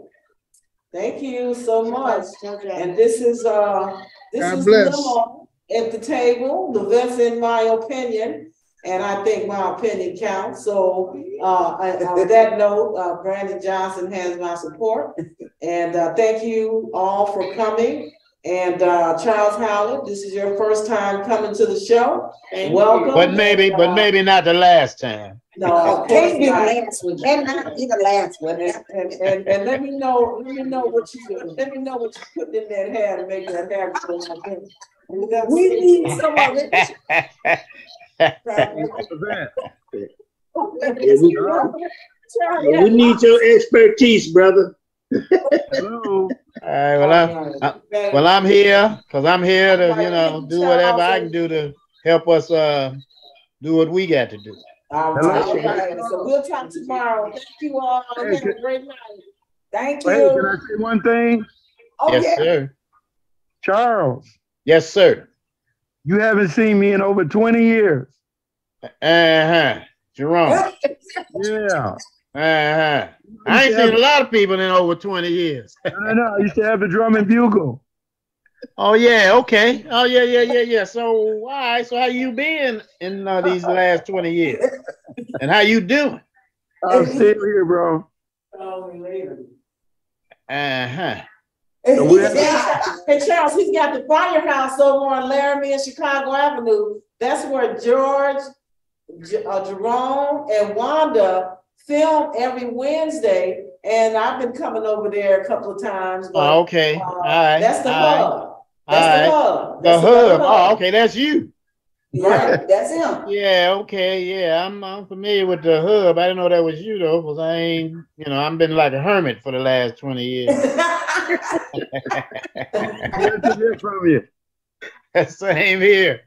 Thank you so much. And this is Limo at the table. That's in my opinion. And I think my opinion counts. So on that note, Brandon Johnson has my support. And thank you all for coming. And Charles Howlett, this is your first time coming to the show. Welcome. But maybe not the last time. No, can't be the last one. Cannot be the last one. And let me know what you put in that hair to make that hair go like that. We need some of it. We need your expertise, brother. All right, well, I'm here because I'm here to, do whatever I can do to help us do what we got to do. All right, all right. So we'll talk tomorrow. Thank you all. Have a great night. Thank you. Hey, can I say one thing? Oh, Yes, yeah. sir. Charles, Yes, sir. you haven't seen me in over 20 years. Jerome. Yeah. I ain't seen a lot of people in over 20 years. No, I used to have the drum and bugle. Oh yeah, okay. Oh yeah. So all right. So how you been in these last 20 years? And how you doing? I'm still here, bro. Uh-huh. Hey, Charles, he's got the firehouse over on Laramie and Chicago Avenue. That's where George, Jerome, and Wanda film every Wednesday. And I've been coming over there a couple of times. But, okay. All right. That's the hub. That's the hub. The hub. Oh, okay. That's you. Right. That's him. Yeah. Okay. Yeah. I'm familiar with the hub. I didn't know that was you though, because I ain't. I've been like a hermit for the last 20 years. Good to hear from you. Same here.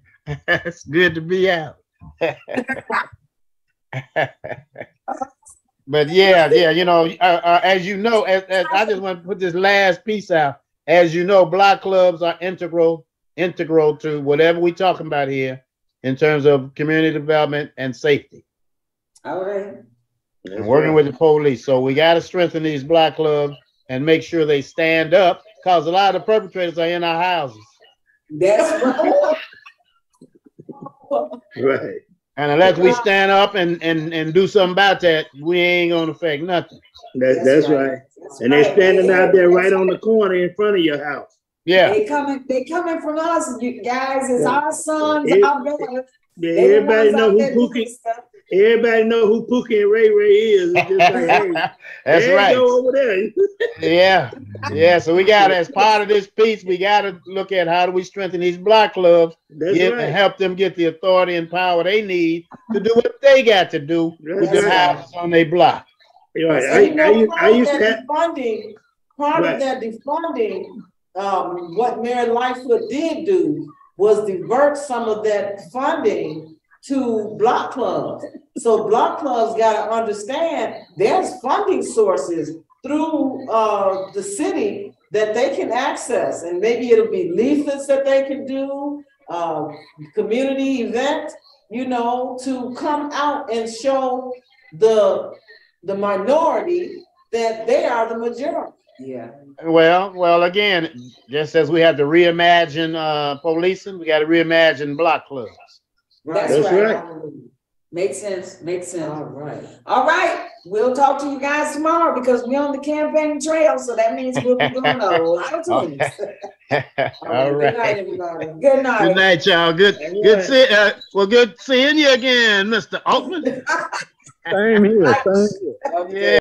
It's good to be out. But yeah, as you know, as I just want to put this last piece out. As you know, block clubs are integral to whatever we're talking about here in terms of community development and safety. All right. And working with the police. So we got to strengthen these block clubs and make sure they stand up, because a lot of the perpetrators are in our houses. That's right. Right. And unless we stand up and do something about that, we ain't gonna affect nothing. That's right. And they're standing out there right on the corner in front of your house. Yeah. They coming from us, you guys. It's our sons out there. Everybody know who Pookie. Everybody know who Pookie and Ray is. It's just like, hey, that's right. Go over there. Yeah. So we got, as part of this piece, we got to look at how do we strengthen these block clubs and help them get the authority and power they need to do what they got to do with their houses on their block. Right. I used to have defunding. Part of that defunding, what Mayor Lightfoot did do was divert some of that funding to block clubs. So block clubs got to understand there's funding sources through the city that they can access, and maybe it'll be leaflets that they can do, community event, to come out and show the minority that they are the majority. Yeah. Well, again, just as we have to reimagine policing, we got to reimagine block clubs. That's right. Makes sense. All right. We'll talk to you guys tomorrow, because we're on the campaign trail. So that means we'll be doing a lot of things. All right. Good night, everybody. Good night. Good night, y'all. Good seeing you again, Mr. Altman. Same here. Yeah.